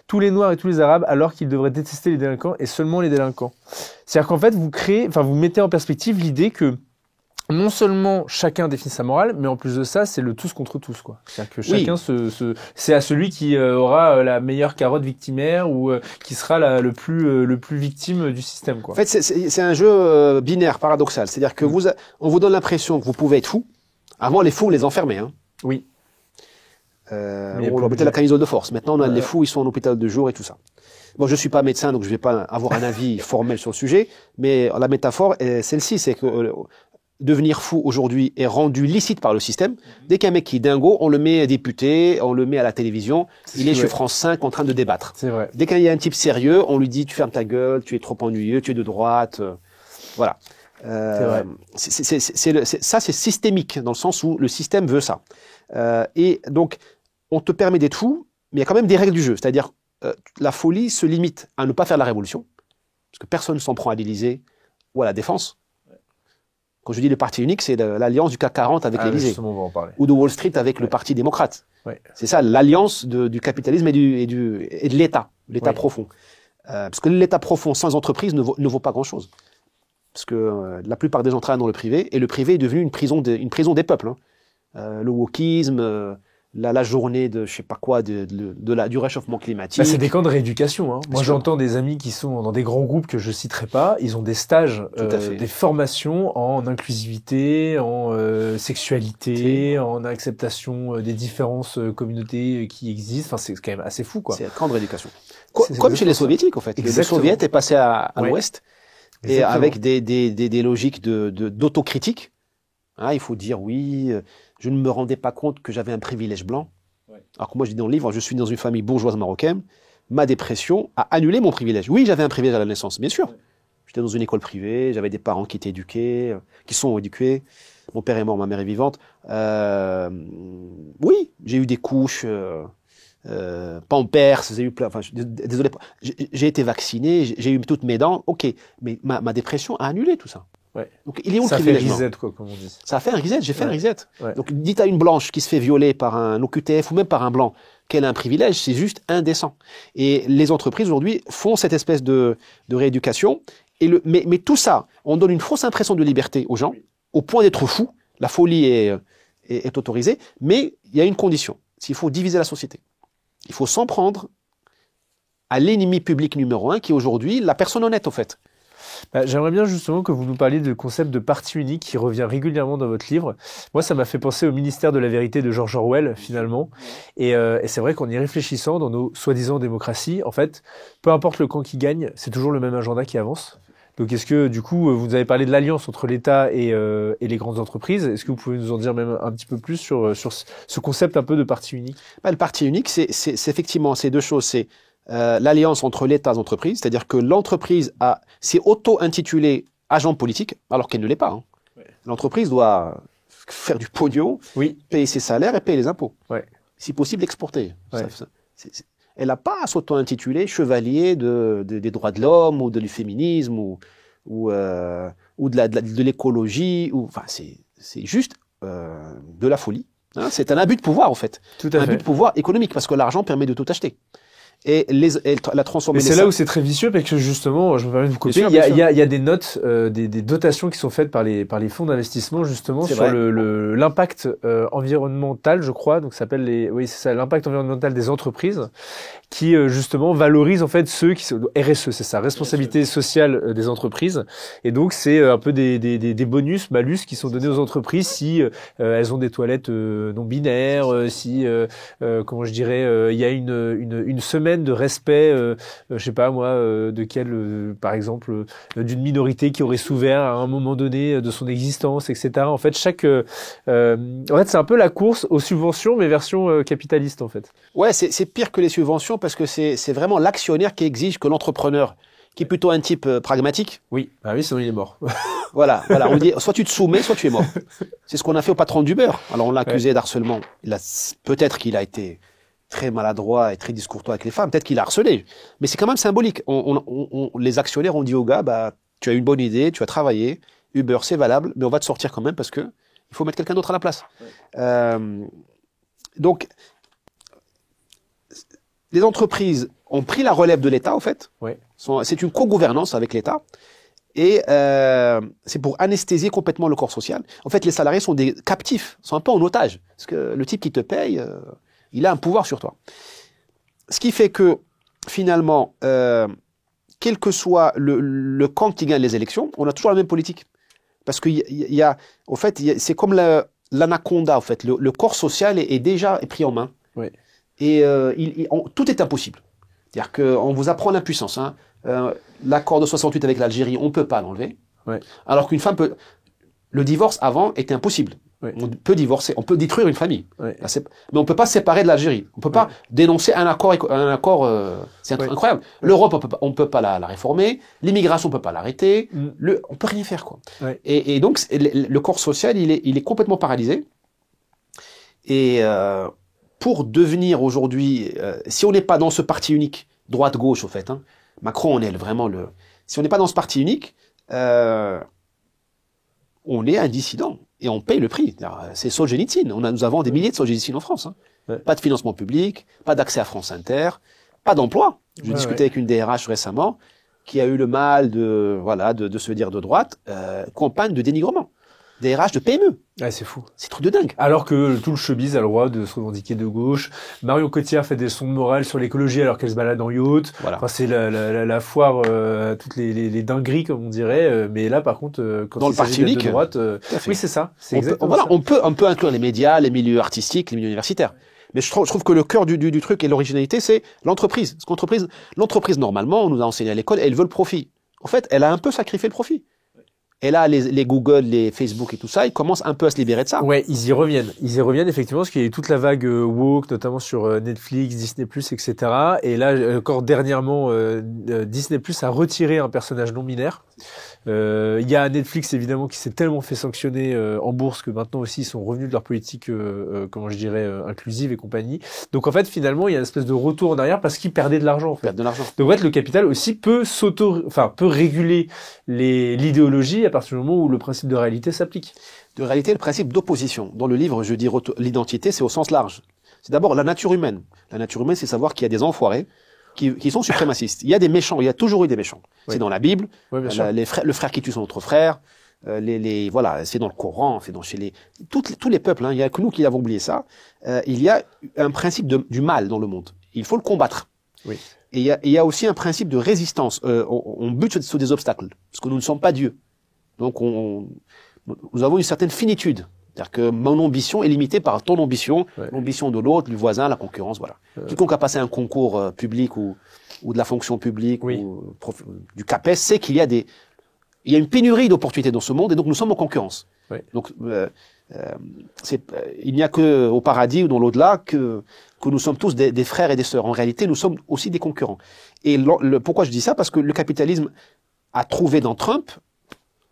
Tous les noirs et tous les arabes alors qu'ils devraient détester les délinquants et seulement les délinquants. C'est-à-dire qu'en fait, vous mettez en perspective l'idée que non seulement chacun définit sa morale, mais en plus de ça, c'est le tous contre tous, quoi. C'est-à-dire que chacun c'est à celui qui aura la meilleure carotte victimaire ou qui sera le plus victime du système, quoi. En fait, c'est un jeu binaire, paradoxal. C'est-à-dire que on vous donne l'impression que vous pouvez être fou. Avant, les fous, on les enfermait, hein. Oui. On leur mettait la camisole de force. Maintenant, on a les fous, ils sont en hôpital de jour et tout ça. Bon, je suis pas médecin, donc je vais pas avoir un avis formel sur le sujet, mais la métaphore est celle-ci, c'est que devenir fou aujourd'hui est rendu licite par le système. Dès qu'un mec qui est dingo, on le met député, on le met à la télévision, il est chez France 5 en train de débattre. C'est vrai. Dès qu'il y a un type sérieux, on lui dit tu fermes ta gueule, tu es trop ennuyeux, tu es de droite, voilà. C'est vrai. Ça, c'est systémique dans le sens où le système veut ça. Et donc, on te permet d'être fou, mais il y a quand même des règles du jeu. C'est-à-dire, la folie se limite à ne pas faire la révolution, parce que personne ne s'en prend à l'Élysée ou à la Défense. Quand je dis le parti unique, c'est l'alliance du CAC 40 avec l'Élysée, ou de Wall Street avec le Parti démocrate. C'est ça, l'alliance du capitalisme et de l'État, l'État profond. Parce que l'État profond sans entreprise ne vaut pas grand-chose. Parce que la plupart des gens travaillent dans le privé, et le privé est devenu une prison des peuples. Le wokisme, la journée de je sais pas quoi, du réchauffement climatique. Bah, c'est des camps de rééducation. Hein. Moi, j'entends des amis qui sont dans des grands groupes que je citerai pas. Ils ont des stages, des formations en inclusivité, en sexualité, en acceptation des différences communautés qui existent. Enfin, c'est quand même assez fou, quoi. C'est un camp de rééducation. Comme chez les soviétiques, en fait. Le soviet est passé à l'ouest. Et avec des logiques d'autocritique. Il faut dire oui, je ne me rendais pas compte que j'avais un privilège blanc. Alors que moi, je dis dans le livre, je suis dans une famille bourgeoise marocaine. Ma dépression a annulé mon privilège. Oui, j'avais un privilège à la naissance, bien sûr. J'étais dans une école privée, j'avais des parents qui étaient éduqués, qui sont éduqués. Mon père est mort, ma mère est vivante. Oui, j'ai eu des couches, Pampers, j'ai eu plein. Enfin, désolé, j'ai été vacciné, j'ai eu toutes mes dents. Ok, mais ma dépression a annulé tout ça. Donc il est où le privilège? Ça fait un reset, quoi, comme on dit. Ça a fait un reset, j'ai fait un reset. Donc dites à une blanche qui se fait violer par un OQTF ou même par un blanc qu'elle a un privilège, c'est juste indécent. Et les entreprises aujourd'hui font cette espèce de rééducation. Mais tout ça, on donne une fausse impression de liberté aux gens, au point d'être fou. La folie est autorisée, mais il y a une condition. Il faut diviser la société. Il faut s'en prendre à l'ennemi public numéro 1, qui est aujourd'hui la personne honnête, au fait. J'aimerais bien justement que vous nous parliez du concept de parti unique qui revient régulièrement dans votre livre. Moi, ça m'a fait penser au ministère de la vérité de George Orwell, finalement. Et c'est vrai qu'en y réfléchissant dans nos soi-disant démocraties, en fait, peu importe le camp qui gagne, c'est toujours le même agenda qui avance. Donc, est-ce que, du coup, vous avez parlé de l'alliance entre l'État et les grandes entreprises. Est-ce que vous pouvez nous en dire même un petit peu plus sur ce concept un peu de parti unique? Le parti unique, c'est effectivement ces deux choses. C'est l'alliance entre l'État et les entreprises, c'est-à-dire que l'entreprise s'est auto-intitulée agent politique, alors qu'elle ne l'est pas. L'entreprise doit faire du pognon, payer ses salaires et payer les impôts. Si possible, exporter. Elle n'a pas à s'auto-intituler chevalier des droits de l'homme ou du féminisme ou de l'écologie. Enfin, c'est juste de la folie. C'est un abus de pouvoir, en fait. Un abus de pouvoir économique, parce que l'argent permet de tout acheter. Et la transformer. Mais c'est là où c'est très vicieux, parce que justement, je me permets de vous couper, il y a des notes, des dotations qui sont faites par les fonds d'investissement, justement, sur l'impact environnemental, je crois, donc ça s'appelle l'impact environnemental des entreprises, qui justement valorise en fait ceux qui sont RSE, c'est ça, responsabilité sociale des entreprises. Et donc c'est un peu des bonus, malus qui sont donnés aux entreprises si elles ont des toilettes non binaires, si comment je dirais, il y a une semaine de respect, je sais pas moi, de quel par exemple d'une minorité qui aurait souffert à un moment donné de son existence, etc. En fait en fait c'est un peu la course aux subventions mais version capitaliste en fait. Ouais, c'est pire que les subventions parce que c'est vraiment l'actionnaire qui exige que l'entrepreneur, qui est plutôt un type pragmatique. Oui, ah oui, sinon il est mort. Voilà, on dit soit tu te soumets, soit tu es mort. C'est ce qu'on a fait au patron d'Uber. Alors on l'a accusé d'harcèlement. Peut-être qu'il a été très maladroit et très discourtois avec les femmes. Peut-être qu'il a harcelé. Mais c'est quand même symbolique. Les actionnaires ont dit au gars, bah, tu as une bonne idée, tu as travaillé, Uber c'est valable, mais on va te sortir quand même parce que il faut mettre quelqu'un d'autre à la place. Donc, les entreprises ont pris la relève de l'État, en fait. Ouais. C'est une co-gouvernance avec l'État. Et c'est pour anesthésier complètement le corps social. En fait, les salariés sont des captifs, sont un peu en otage. Parce que le type qui te paye, il a un pouvoir sur toi. Ce qui fait que, finalement, quel que soit le camp qui gagne les élections, on a toujours la même politique. Parce qu'il y a, en fait, c'est comme l'anaconda, en fait. Le corps social est déjà pris en main. Oui. Et tout est impossible. C'est-à-dire qu'on vous apprend l'impuissance. Hein. L'accord de 68 avec l'Algérie, on ne peut pas l'enlever. Ouais. Alors qu'une femme peut... Le divorce avant était impossible. Ouais. On peut divorcer, on peut détruire une famille. Ouais. Mais on ne peut pas se séparer de l'Algérie. On ne peut pas dénoncer un accord. C'est incroyable. L'Europe, on ne peut pas la réformer. L'immigration, on ne peut pas l'arrêter. On ne peut rien faire, quoi. Ouais. Et donc, le corps social, il est complètement paralysé. Et pour devenir aujourd'hui, si on n'est pas dans ce parti unique, droite-gauche, au fait, hein, Macron, on est vraiment si on n'est pas dans ce parti unique, on est un dissident et on paye le prix. C'est Solzhenitsyn. Nous avons des milliers de Solzhenitsyn en France. Hein. Ouais. Pas de financement public, pas d'accès à France Inter, pas d'emploi. Je discutais avec une DRH récemment qui a eu le mal de se dire de droite, campagne de dénigrement. DRH de PME. Ah, c'est fou. C'est truc de dingue. Alors que tout le showbiz a le droit de se revendiquer de gauche. Marion Cotillard fait des sons de morale sur l'écologie alors qu'elle se balade en yacht. Voilà. Enfin, c'est la foire, toutes les dingueries, comme on dirait. Mais là, par contre, quand dans le parti unique, de droite, oui, c'est ça. C'est exactement ça. On peut inclure les médias, les milieux artistiques, les milieux universitaires. Mais je trouve que le cœur du truc et l'originalité, c'est l'entreprise. Parce l'entreprise, normalement, on nous a enseigné à l'école, elle veut le profit. En fait, elle a un peu sacrifié le profit. Et là, les Google, les Facebook et tout ça, ils commencent un peu à se libérer de ça. Ouais, ils y reviennent. Ils y reviennent effectivement, parce qu'il y a eu toute la vague woke, notamment sur Netflix, Disney+, etc. Et là, encore dernièrement, Disney+ a retiré un personnage non binaire. Il y a Netflix évidemment qui s'est tellement fait sanctionner en bourse que maintenant aussi ils sont revenus de leur politique, comment je dirais, inclusive et compagnie. Donc en fait, finalement, il y a une espèce de retour en arrière parce qu'ils perdaient de l'argent. En fait. De l'argent. Donc en fait, le capital aussi peut réguler l'idéologie à partir du moment où le principe de réalité s'applique. De réalité, le principe d'opposition. Dans le livre, je dis l'identité, c'est au sens large. C'est d'abord la nature humaine. La nature humaine, c'est savoir qu'il y a des enfoirés qui sont suprémacistes. Il y a des méchants, il y a toujours eu des méchants. Oui. C'est dans la Bible, le frère qui tue son autre frère, voilà, c'est dans le Coran, c'est chez tous les peuples, hein, il y a que nous qui avons oublié ça. Il y a un principe du mal dans le monde. Il faut le combattre. Oui. Et il y a aussi un principe de résistance. On bute sur des obstacles, parce que nous ne sommes pas Dieu. Donc nous avons une certaine finitude. C'est-à-dire que mon ambition est limitée par ton ambition, l'ambition de l'autre, du voisin, la concurrence, voilà. Quiconque a passé un concours public ou de la fonction publique ou du CAPES sait qu'il y a il y a une pénurie d'opportunités dans ce monde et donc nous sommes en concurrence. Oui. Donc il n'y a que au paradis ou dans l'au-delà que nous sommes tous des frères et des sœurs. En réalité, nous sommes aussi des concurrents. Et pourquoi je dis ça? Parce que le capitalisme a trouvé dans Trump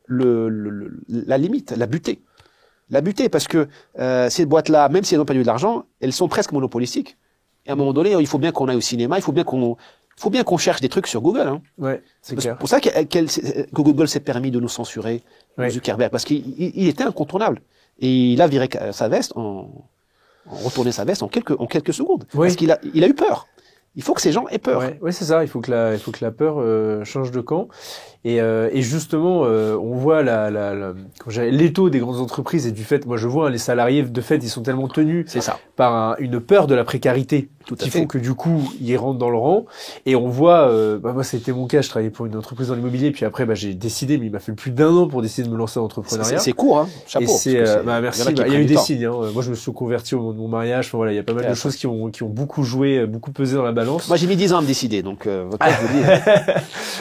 la limite, la butée. La butée, parce que ces boîtes-là, même si elles n'ont pas eu de l'argent, elles sont presque monopolistiques. Et à un moment donné, il faut bien qu'on aille au cinéma, il faut bien qu'on cherche des trucs sur Google. Hein. Ouais, c'est clair. C'est pour ça que Google s'est permis de nous censurer, Zuckerberg, parce qu'il était incontournable. Et il a viré sa veste, retourné sa veste en quelques secondes. Oui. Parce qu'il a eu peur. Il faut que ces gens aient peur. Ouais, c'est ça. Il faut que la peur change de camp. Et justement, on voit l'étau des grandes entreprises et du fait, moi je vois les salariés de fait, ils sont tellement tenus par une peur de la précarité qui font que du coup ils rentrent dans le rang. Et on voit, moi c'était mon cas, je travaillais pour une entreprise dans l'immobilier, puis après j'ai décidé, mais il m'a fallu plus d'1 an pour décider de me lancer dans l'entrepreneuriat. C'est court, hein. Chapeau. Et merci. Il y a eu des signes. Hein. Moi je me suis converti au moment de mon mariage. Enfin, voilà, il y a pas mal de choses qui ont beaucoup joué, beaucoup pesé dans la balance. Moi j'ai mis 10 ans à me décider, donc votre cas, je vous le dis.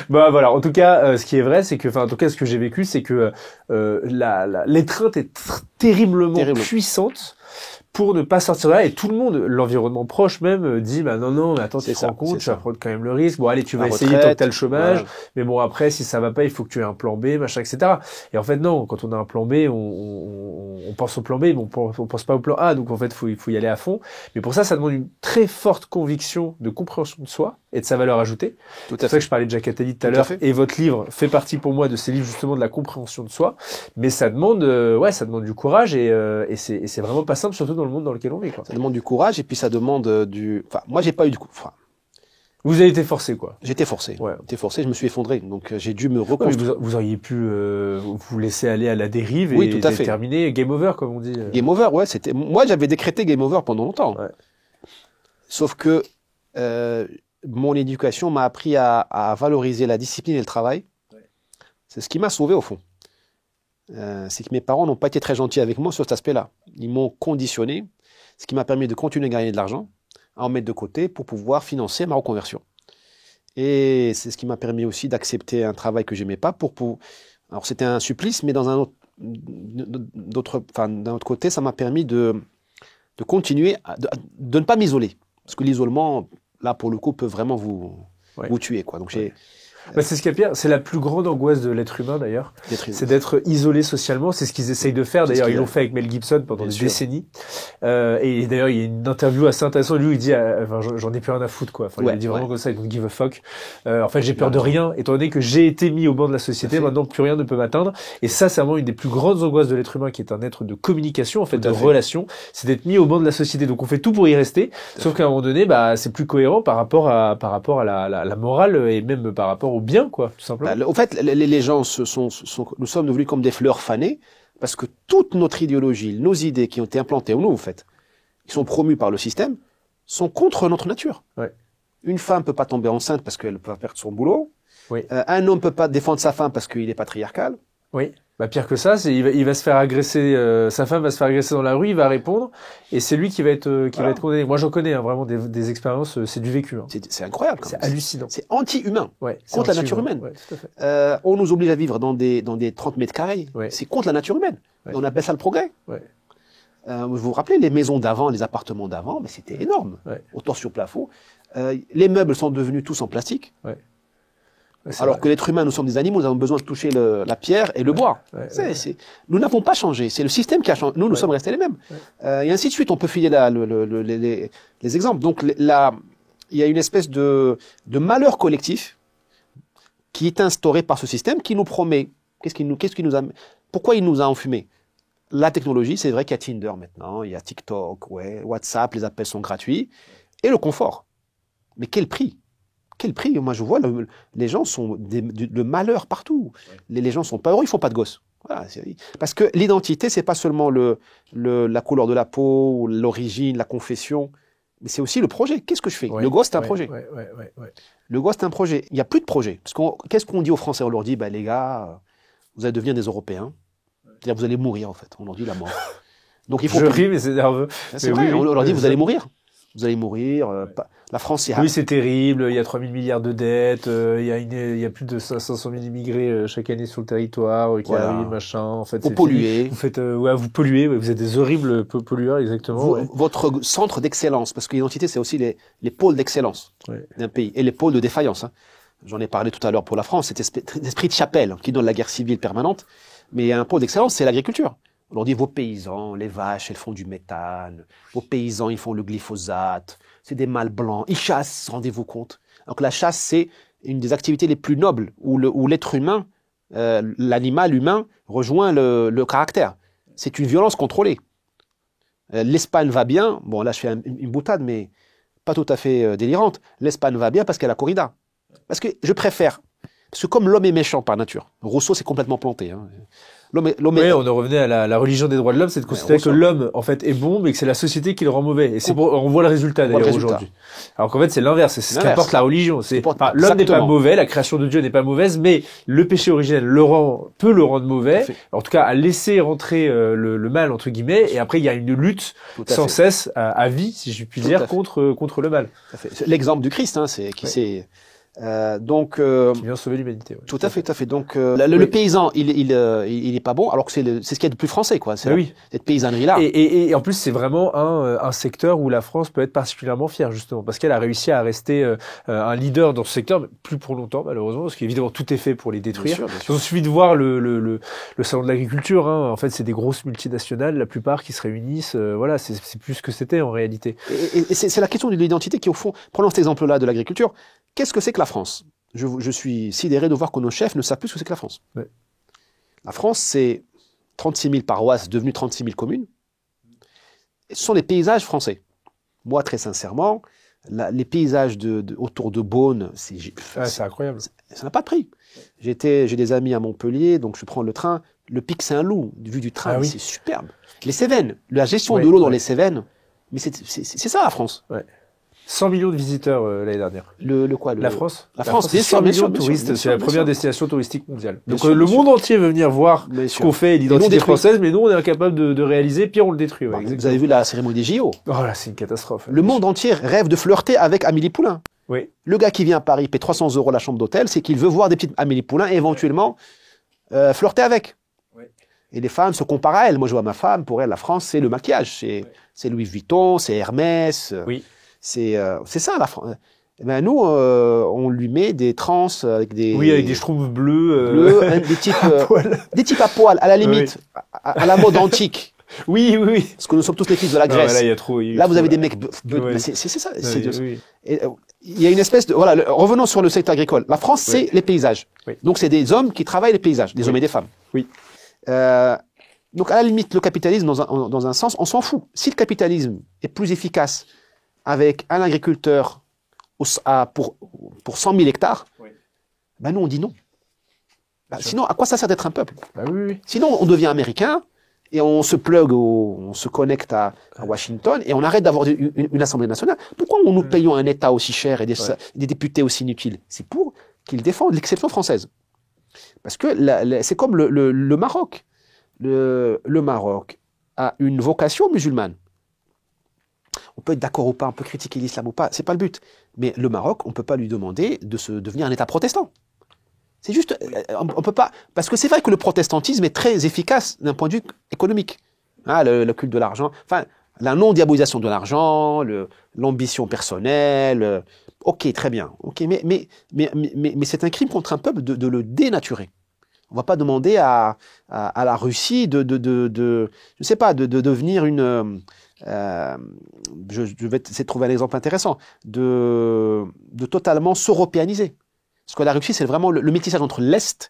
Bah voilà. En tout cas, ce qui est vrai, c'est que, en tout cas, ce que j'ai vécu, c'est que l'étreinte est terriblement puissante pour ne pas sortir de là, et tout le monde, l'environnement proche même, dit non, mais attends, tu te rends compte, tu vas prendre quand même le risque. Bon, allez, tu vas essayer tant que t'as le chômage, mais bon, après, si ça va pas, il faut que tu aies un plan B, machin, etc. Et en fait, non, quand on a un plan B, on pense au plan B, mais on pense pas au plan A, donc en fait, faut y aller à fond. Mais pour ça, ça demande une très forte conviction de compréhension de soi et de sa valeur ajoutée. C'est pour ça que je parlais de Jacques Attali tout à l'heure, et votre livre fait partie pour moi de ces livres justement de la compréhension de soi, mais ça demande, ça demande du courage, et c'est vraiment pas simple, surtout dans le monde dans lequel on vit, quoi. Ça demande du courage, et puis ça demande moi j'ai pas eu vous avez été forcé, quoi. J'étais forcé. Ouais. J'étais forcé, je me suis effondré, donc j'ai dû me reconstruire. Vous auriez pu vous laisser aller à la dérive et terminer game over, comme on dit. Game over, ouais, moi j'avais décrété game over pendant longtemps. Ouais. Sauf que mon éducation m'a appris à valoriser la discipline et le travail. Ouais. C'est ce qui m'a sauvé au fond. C'est que mes parents n'ont pas été très gentils avec moi sur cet aspect-là. Ils m'ont conditionné, ce qui m'a permis de continuer à gagner de l'argent, à en mettre de côté pour pouvoir financer ma reconversion. Et c'est ce qui m'a permis aussi d'accepter un travail que j'aimais pas alors c'était un supplice, mais d'un autre côté, ça m'a permis de continuer, de ne pas m'isoler. Parce que l'isolement, là, pour le coup, peut vraiment vous tuer, quoi. Donc c'est ce qu'il y a pire. C'est la plus grande angoisse de l'être humain, d'ailleurs. C'est d'être isolé socialement. C'est ce qu'ils essayent de faire. D'ailleurs, ils l'ont fait avec Mel Gibson pendant des décennies. Et d'ailleurs, il y a une interview assez intéressante. Lui, il dit, j'en ai plus rien à foutre, quoi. Enfin, il dit vraiment comme ça, don't give a fuck. En fait, j'ai peur de rien, étant donné que j'ai été mis au banc de la société. Maintenant, plus rien ne peut m'atteindre. Et ça, c'est vraiment une des plus grandes angoisses de l'être humain, qui est un être de communication, en fait, de relation. C'est d'être mis au banc de la société. Donc, on fait tout pour y rester. Sauf qu'à un moment donné, c'est plus cohérent par rapport à la morale, et même par rapport au bien, quoi, tout simplement. Au fait, les gens nous sommes devenus comme des fleurs fanées, parce que toute notre idéologie, nos idées qui ont été implantées en nous, en fait, qui sont promues par le système, sont contre notre nature. Ouais. Une femme peut pas tomber enceinte parce qu'elle peut perdre son boulot. Oui. Un homme peut pas défendre sa femme parce qu'il est patriarcal. Oui. Pire que ça, il va se faire agresser, sa femme va se faire agresser dans la rue, il va répondre, et c'est lui qui va être condamné. Moi, j'en connais, vraiment des expériences, c'est du vécu. Hein. C'est incroyable. C'est hallucinant. C'est anti-humain. Ouais, contre la nature humaine. Ouais, tout à fait. On nous oblige à vivre dans des 30 mètres carrés. Ouais. C'est contre la nature humaine. Ouais. On appelle ça le progrès. Ouais. Vous vous rappelez, les maisons d'avant, les appartements d'avant, mais c'était énorme. Ouais. Autant sur plafond. Les meubles sont devenus tous en plastique. Ouais. Alors que l'être humain, nous sommes des animaux, nous avons besoin de toucher la pierre et le bois. Nous n'avons pas changé, c'est le système qui a changé. Nous sommes restés les mêmes. Et ainsi de suite, on peut filer les exemples. Donc là, il y a une espèce de malheur collectif qui est instauré par ce système, qui nous promet. Pourquoi il nous a enfumés? La technologie, c'est vrai qu'il y a Tinder maintenant, il y a TikTok, WhatsApp, les appels sont gratuits, et le confort. Mais quel prix? Quel prix? Moi, je vois, les gens sont le malheur partout. Ouais. Les gens sont pas heureux, ils font pas de gosses. Voilà, parce que l'identité, c'est pas seulement la couleur de la peau, l'origine, la confession, mais c'est aussi le projet. Qu'est-ce que je fais? Le gosse, c'est un projet. Le gosse, c'est un projet. Il n'y a plus de projet. Parce qu'est-ce qu'on dit aux Français? On leur dit, les gars, vous allez devenir des Européens. C'est-à-dire, vous allez mourir, en fait. On leur dit la mort. Donc, il faut. Je ris, mais c'est nerveux. C'est vrai, on leur dit, vous allez mourir. Vous allez mourir. La France, c'est... Oui, c'est terrible. Il y a 3 000 milliards de dettes. Il y a plus de 500 000 immigrés chaque année sur le territoire qui arrivent, machin. En fait, vous polluez. Vous faites, vous polluez. Vous êtes des horribles pollueurs, exactement. Votre centre d'excellence, parce que l'identité, c'est aussi les pôles d'excellence d'un pays et les pôles de défaillance. Hein. J'en ai parlé tout à l'heure pour la France. Cet esprit de chapelle qui donne la guerre civile permanente. Mais un pôle d'excellence, c'est l'agriculture. On leur dit, vos paysans, les vaches, elles font du méthane. Vos paysans, ils font le glyphosate. C'est des mâles blancs. Ils chassent, rendez-vous compte. Donc la chasse, c'est une des activités les plus nobles, où l'être humain, l'animal humain, rejoint le caractère. C'est une violence contrôlée. L'Espagne va bien. Bon, là, je fais une boutade, mais pas tout à fait délirante. L'Espagne va bien parce qu'elle a corrida. Parce que je préfère Parce que comme l'homme est méchant par nature, Rousseau s'est complètement planté. Hein. Oui, on en revenait à la religion des droits de l'homme, c'est de considérer que l'homme, en fait, est bon, mais que c'est la société qui le rend mauvais. Et on voit le résultat, d'ailleurs, aujourd'hui. Alors qu'en fait, c'est l'inverse. C'est ce qu'apporte la religion. L'homme n'est pas mauvais, la création de Dieu n'est pas mauvaise, mais le péché originel peut le rendre mauvais. En tout cas, à laisser rentrer le mal, entre guillemets. Et après, il y a une lutte sans cesse, à vie, si je puis dire, contre le mal. L'exemple du Christ, hein, qui s'est... qui vient sauver l'humanité. Ouais. Tout à fait. Donc le paysan, il est pas bon, alors que c'est ce qu'il y a de plus français, quoi. C'est cette paysannerie-là. Et en plus, c'est vraiment un secteur où la France peut être particulièrement fière, justement, parce qu'elle a réussi à rester un leader dans ce secteur, mais plus pour longtemps, malheureusement, parce qu'évidemment tout est fait pour les détruire. Bien sûr. Il suffit de voir le salon de l'agriculture. Hein. En fait, c'est des grosses multinationales, la plupart qui se réunissent. Voilà, c'est plus ce que c'était en réalité. Et c'est la question de l'identité qui, au fond, prenons cet exemple-là de l'agriculture. Qu'est-ce que c'est que la France ? Je suis sidéré de voir que nos chefs ne savent plus ce que c'est que la France. Ouais. La France, c'est 36 000 paroisses devenues 36 000 communes. Et ce sont les paysages français. Moi, très sincèrement, les paysages autour de Beaune, c'est incroyable. Ça n'a pas de prix. J'ai des amis à Montpellier, donc je prends le train. Le Pic Saint-Loup, vue du train, c'est superbe. Les Cévennes, la gestion de l'eau dans les Cévennes, mais c'est ça la France. Ouais. 100 millions de visiteurs l'année dernière. Quoi La France. La France, 100 millions de touristes. C'est la première destination touristique mondiale. Donc le monde entier veut venir voir ce qu'on fait, l'identité française, mais nous, on est incapable de réaliser, pire on le détruit. Ouais, vous avez vu la cérémonie des JO. Oh là, c'est une catastrophe. Le monde entier rêve de flirter avec Amélie Poulain. Oui. Le gars qui vient à Paris paie 300 € la chambre d'hôtel, c'est qu'il veut voir des petites Amélie Poulain et éventuellement flirter avec. Oui. Et les femmes se comparent à elle. Moi, je vois ma femme, pour elle, la France, c'est le maquillage. C'est Louis Vuitton, c'est Hermès. Oui. C'est ça la France. Ben nous, on lui met des trans avec des avec des schtroumpfs bleus, des types à poil, à la limite, à la mode antique. Oui. Parce que nous sommes tous les fils de la Grèce. Là, vous avez des mecs. C'est ça. Il y a une espèce de revenons sur le secteur agricole. La France, c'est les paysages. Oui. Donc c'est des hommes qui travaillent les paysages, des hommes et des femmes. Oui. Donc à la limite, le capitalisme, dans un sens, on s'en fout. Si le capitalisme est plus efficace avec un agriculteur pour 100 000 hectares, ben nous on dit non. Sinon, à quoi ça sert d'être un peuple ? Sinon, on devient américain et on se on se connecte à Washington et on arrête d'avoir une Assemblée nationale. Pourquoi nous payons un État aussi cher et des députés aussi inutiles ? C'est pour qu'ils défendent l'exception française. Parce que c'est comme le Maroc. Le Maroc a une vocation musulmane. On peut être d'accord ou pas, on peut critiquer l'islam ou pas, c'est pas le but. Mais le Maroc, on peut pas lui demander de devenir un État protestant. C'est juste, on peut pas, parce que c'est vrai que le protestantisme est très efficace d'un point de vue économique. Le culte de l'argent, enfin, la non-diabolisation de l'argent, l'ambition personnelle. Ok, très bien. Ok, mais c'est un crime contre un peuple de le dénaturer. On va pas demander à la Russie je sais pas, de devenir une je vais essayer de trouver un exemple intéressant, de totalement s'européaniser. Parce que la Russie, c'est vraiment le métissage entre l'Est,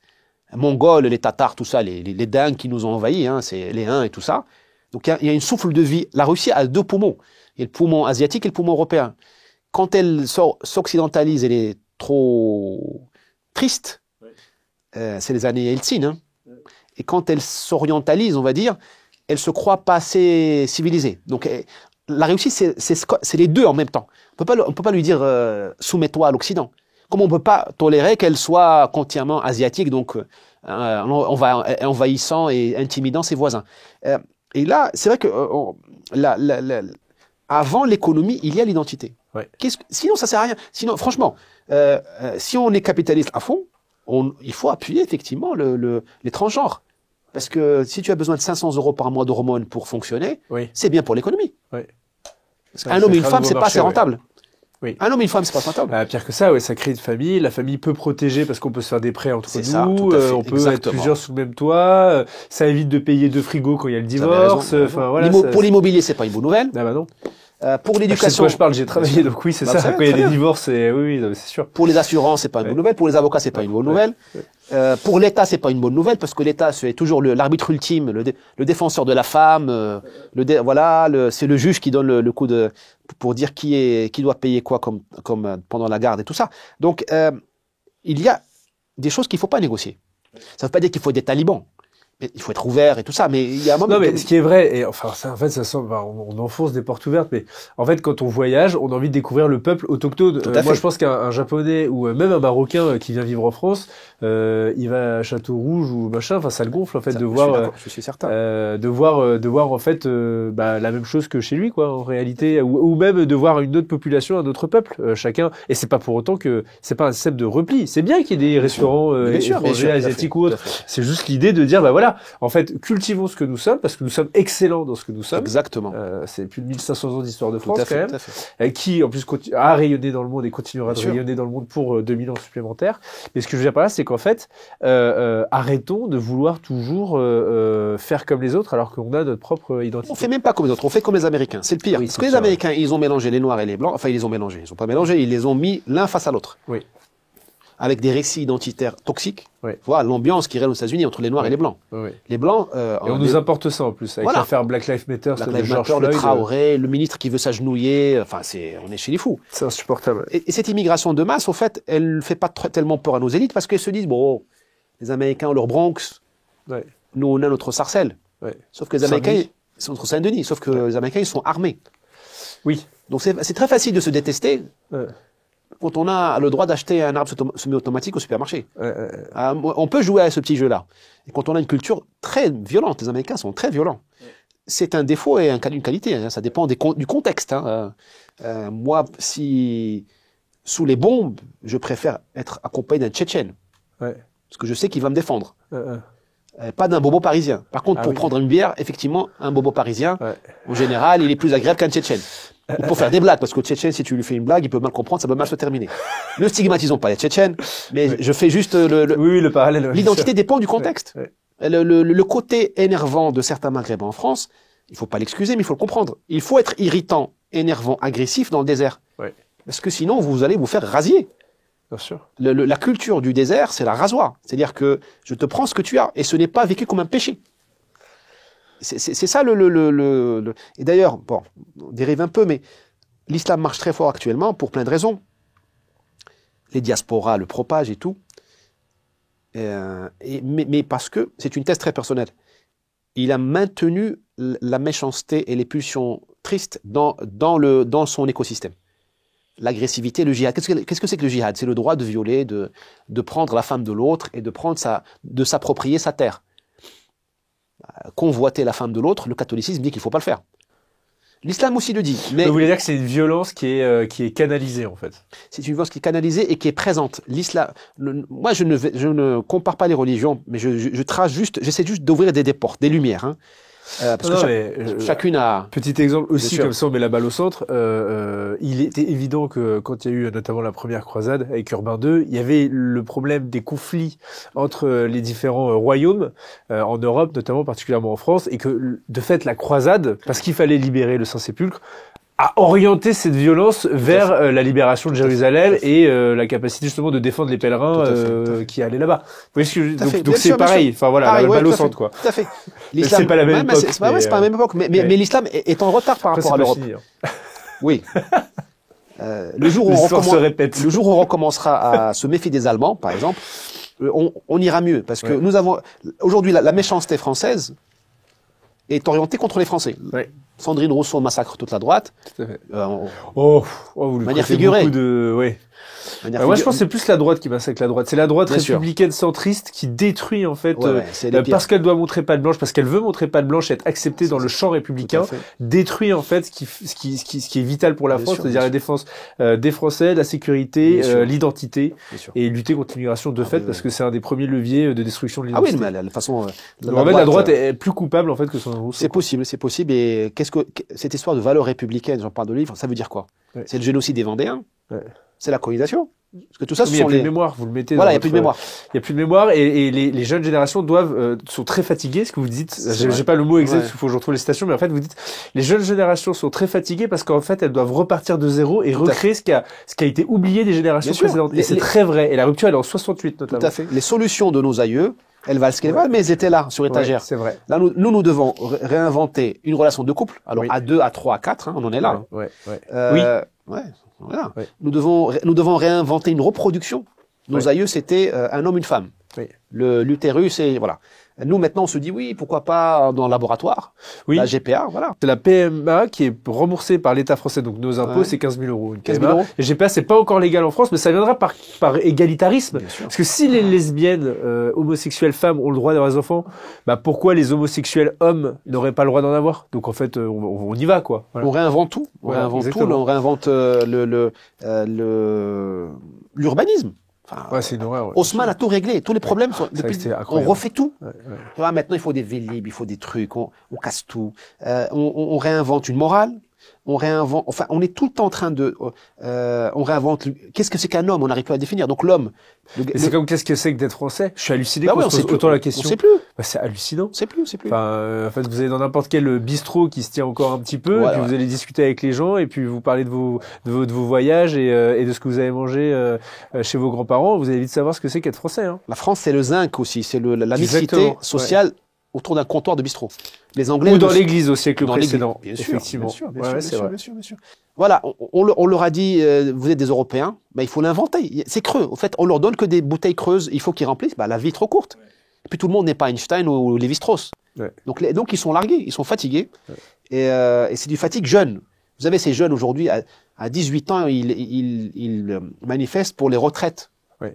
les Mongols, les Tatars, tout ça, les dingues qui nous ont envahis, c'est les Huns et tout ça. Donc il y a une souffle de vie. La Russie a deux poumons. Il y a le poumon asiatique et le poumon européen. Quand elle s'occidentalise, elle est trop triste. C'est les années Yeltsin. Et quand elle s'orientalise, on va dire, elle se croit pas assez civilisée. Donc, la Russie, c'est les deux en même temps. On peut pas lui dire soumets-toi à l'Occident. Comme on peut pas tolérer qu'elle soit continuellement asiatique, donc envahissant et intimidant ses voisins. Et là, c'est vrai que avant l'économie, il y a l'identité. Ouais. Sinon, ça sert à rien. Sinon, franchement, si on est capitaliste à fond, il faut appuyer effectivement les transgenres. Parce que si tu as besoin de 500 € par mois d'hormones pour fonctionner, c'est bien pour l'économie. Oui. Un homme et une femme, c'est pas assez rentable. Oui. Un homme et une femme, c'est pas rentable. Pire que ça, ça crée une famille. La famille peut protéger parce qu'on peut se faire des prêts entre nous. Ça, tout à fait, on peut être plusieurs sous le même toit. Ça évite de payer 2 frigos quand il y a le divorce. Pour l'immobilier, c'est pas une bonne nouvelle. Ah bah non. Pour l'éducation. C'est de quoi je parle, j'ai travaillé, donc oui, c'est ça. Quand il y a des divorces, oui, c'est sûr. Pour les assurances, c'est pas une bonne nouvelle. Pour les avocats, c'est pas une bonne nouvelle. Pour l'État, c'est pas une bonne nouvelle parce que l'État, c'est toujours l'arbitre ultime, le défenseur de la femme. C'est le juge qui donne le coup pour dire qui doit payer quoi comme pendant la garde et tout ça. Donc, il y a des choses qu'il faut pas négocier. Ça veut pas dire qu'il faut être des talibans. Mais il faut être ouvert et tout ça, mais il y a un moment... Non, mais ce qui est vrai, et enfin, ça, en fait, ça semble, on enfonce des portes ouvertes, mais en fait, quand on voyage, on a envie de découvrir le peuple autochtone. Moi, je pense qu'un Japonais ou même un Marocain qui vient vivre en France, il va à Château-Rouge ou machin, enfin, ça le gonfle, en fait, ça, de voir, je suis certain. de voir, en fait, la même chose que chez lui, quoi, en réalité, ou même de voir une autre population, un autre peuple, chacun. Et c'est pas pour autant que c'est pas un système de repli. C'est bien qu'il y ait des restaurants étrangers, asiatiques ou autres. C'est juste l'idée de dire, bah voilà, en fait, cultivons ce que nous sommes, parce que nous sommes excellents dans ce que nous sommes. Exactement. C'est plus de 1500 ans d'histoire de France, tout à fait, quand même, qui, en plus, a rayonné dans le monde et continuera de rayonner dans le monde pour 2000 ans supplémentaires. Mais ce que je veux dire par là, c'est qu'en fait, arrêtons de vouloir toujours faire comme les autres, alors qu'on a notre propre identité. On fait même pas comme les autres, on fait comme les Américains. C'est le pire. Oui, parce que les Américains, ils ont mélangé les Noirs et les Blancs. Enfin, ils les ont mélangés. Ils ont pas mélangé, ils les ont mis l'un face à l'autre. Oui. Avec des récits identitaires toxiques. Oui. Voilà l'ambiance qui règne aux États-Unis entre les Noirs et les Blancs. Oui. Les Blancs. Et on nous importe ça en plus, avec l'affaire Black Lives Matter, le Traoré, le ministre qui veut s'agenouiller. Enfin, on est chez les fous. C'est insupportable. Et cette immigration de masse, au fait, elle ne fait pas tellement peur à nos élites parce qu'elles se disent bon, les Américains ont leur Bronx, nous on a notre Sarcelles. Sauf que les Américains, c'est notre Saint-Denis. Sauf que les Américains, ils sont armés. Oui. Donc c'est très facile de se détester. Quand on a le droit d'acheter un arbre semi-automatique au supermarché. On peut jouer à ce petit jeu-là. Et quand on a une culture très violente, les Américains sont très violents. C'est un défaut et une qualité. Hein. Ça dépend du contexte. Hein. Moi, si sous les bombes, je préfère être accompagné d'un Tchétchène. Parce que je sais qu'il va me défendre. Pas d'un bobo parisien. Par contre, pour prendre une bière, effectivement, un bobo parisien, en général, il est plus agréable qu'un Tchétchène. Ou pour faire des blagues, parce qu'au Tchétchène, si tu lui fais une blague, il peut mal comprendre, ça peut mal se terminer. Ne stigmatisons pas les Tchétchènes, mais je fais juste le parallèle. L'identité dépend du contexte. Le côté énervant de certains Maghrébins en France, il faut pas l'excuser, mais il faut le comprendre. Il faut être irritant, énervant, agressif dans le désert. Parce que sinon, vous allez vous faire rasier. Bien sûr. La culture du désert, c'est la rasoir. C'est-à-dire que je te prends ce que tu as, et ce n'est pas vécu comme un péché. C'est ça Et d'ailleurs, bon, on dérive un peu, mais l'islam marche très fort actuellement pour plein de raisons. Les diasporas le propagent et tout. Mais parce que c'est une thèse très personnelle. Il a maintenu la méchanceté et les pulsions tristes dans son écosystème. L'agressivité, le djihad. Qu'est-ce que c'est que le djihad? C'est le droit de violer, de prendre la femme de l'autre et de s'approprier sa terre. Convoiter la femme de l'autre, le catholicisme dit qu'il ne faut pas le faire. L'islam aussi le dit. Mais vous voulez dire que c'est une violence qui est canalisée, en fait. C'est une violence qui est canalisée et qui est présente. L'islam, moi, je ne compare pas les religions, mais j'essaie juste d'ouvrir des portes, des lumières. Hein. Parce que chacune a... Petit exemple aussi, comme ça on met la balle au centre, il était évident que quand il y a eu notamment la première croisade avec Urbain II, il y avait le problème des conflits entre les différents royaumes en Europe, notamment particulièrement en France, et que de fait la croisade, parce qu'il fallait libérer le Saint-Sépulcre, a orienté cette violence vers la libération de Jérusalem et la capacité justement de défendre les pèlerins qui allaient là-bas. Vous voyez ce que donc c'est pareil. Enfin voilà, la balle au centre quoi. Tout à fait. C'est pas la même époque. C'est pas la même époque, mais l'islam est en retard par rapport à l'Europe. Oui. Le jour où on recommencera à se méfier des Allemands, par exemple, on ira mieux parce que nous avons aujourd'hui la méchanceté française est orientée contre les Français. Sandrine Rousseau massacre toute la droite. Tout à fait. Vous manière figurée. Moi, je pense que c'est plus la droite qui massacre la droite. C'est la droite républicaine centriste qui détruit, en fait, parce qu'elle doit montrer patte blanche, parce qu'elle veut montrer patte blanche et être acceptée dans le champ républicain, détruit, en fait, ce qui est vital pour la France, c'est-à-dire la défense des Français, la sécurité, l'identité, et lutter contre l'immigration de fait, parce que c'est un des premiers leviers de destruction de l'identité. Ah oui, mais de toute façon, la droite est plus coupable, en fait, que Sandrine Rousseau. C'est possible, et qu'est-ce que cette histoire de valeurs républicaines, j'en parle de livre, ça veut dire quoi? C'est le génocide des Vendéens. C'est la colonisation. Parce que tout ça, il n'y a plus de mémoire, vous le mettez. Voilà, il n'y a plus de mémoire. Il n'y a plus de mémoire et les jeunes générations sont très fatiguées. Ce que vous dites, j'ai pas le mot exact, il faut que je retrouve les citations, mais en fait, vous dites, les jeunes générations sont très fatiguées parce qu'en fait, elles doivent repartir de zéro et recréer ce qui a été oublié des générations précédentes. Et c'est très vrai. Et la rupture, elle est en 68, notamment. Tout à fait. Les solutions de nos aïeux, elles valent ce qu'elles valent, mais elles étaient là, sur étagère. C'est vrai. Là, nous devons réinventer une relation de couple. Alors, à 2, à 3, à 4, on en est là. Oui. Voilà. Nous devons réinventer une reproduction. Nos aïeux, c'était un homme, une femme. Oui. L'utérus, et voilà. Nous, maintenant, on se dit, oui, pourquoi pas dans le laboratoire, la GPA, voilà. C'est la PMA qui est remboursée par l'État français, donc nos impôts, c'est 15 000 euros. 15 000 euros. Et GPA, c'est pas encore légal en France, mais ça viendra par égalitarisme. Parce que si les lesbiennes, homosexuelles femmes ont le droit d'avoir des enfants, bah pourquoi les homosexuels hommes n'auraient pas le droit d'en avoir? Donc en fait, on y va, quoi. Voilà. On réinvente tout. On réinvente tout. On réinvente l'urbanisme. Enfin, c'est une horreur. Haussmann a tout réglé, tous les problèmes sont, on refait tout. Tu vois, maintenant il faut des vélib, il faut des trucs, on casse tout, on réinvente une morale, on réinvente, enfin on est tout le temps en train de, on réinvente, qu'est-ce que c'est qu'un homme, on n'arrive plus à le définir. Donc l'homme. C'est comme qu'est-ce que c'est que d'être français? Je suis halluciné qu'on se pose autant la question. On sait plus. Bah, c'est hallucinant. C'est plus. Enfin, en fait, vous allez dans n'importe quel bistrot qui se tient encore un petit peu, et puis vous allez discuter avec les gens, et puis vous parlez de vos voyages et de ce que vous avez mangé chez vos grands-parents. Vous allez vite savoir ce que c'est qu'être français. Hein. La France, c'est le zinc aussi, c'est la mixité sociale autour d'un comptoir de bistrot. Les Anglais. Ou dans l'église au siècle précédent. Bien sûr, effectivement. Bien sûr. Voilà, on leur a dit, vous êtes des Européens, bah, il faut l'inventer. C'est creux. En fait, on leur donne que des bouteilles creuses, il faut qu'ils remplissent. Bah, la vie est trop courte. Et puis tout le monde n'est pas Einstein ou Lévi-Strauss. Donc ils sont largués, ils sont fatigués. Et c'est du fatigue jeune. Vous avez ces jeunes aujourd'hui, à 18 ans, ils manifestent pour les retraites.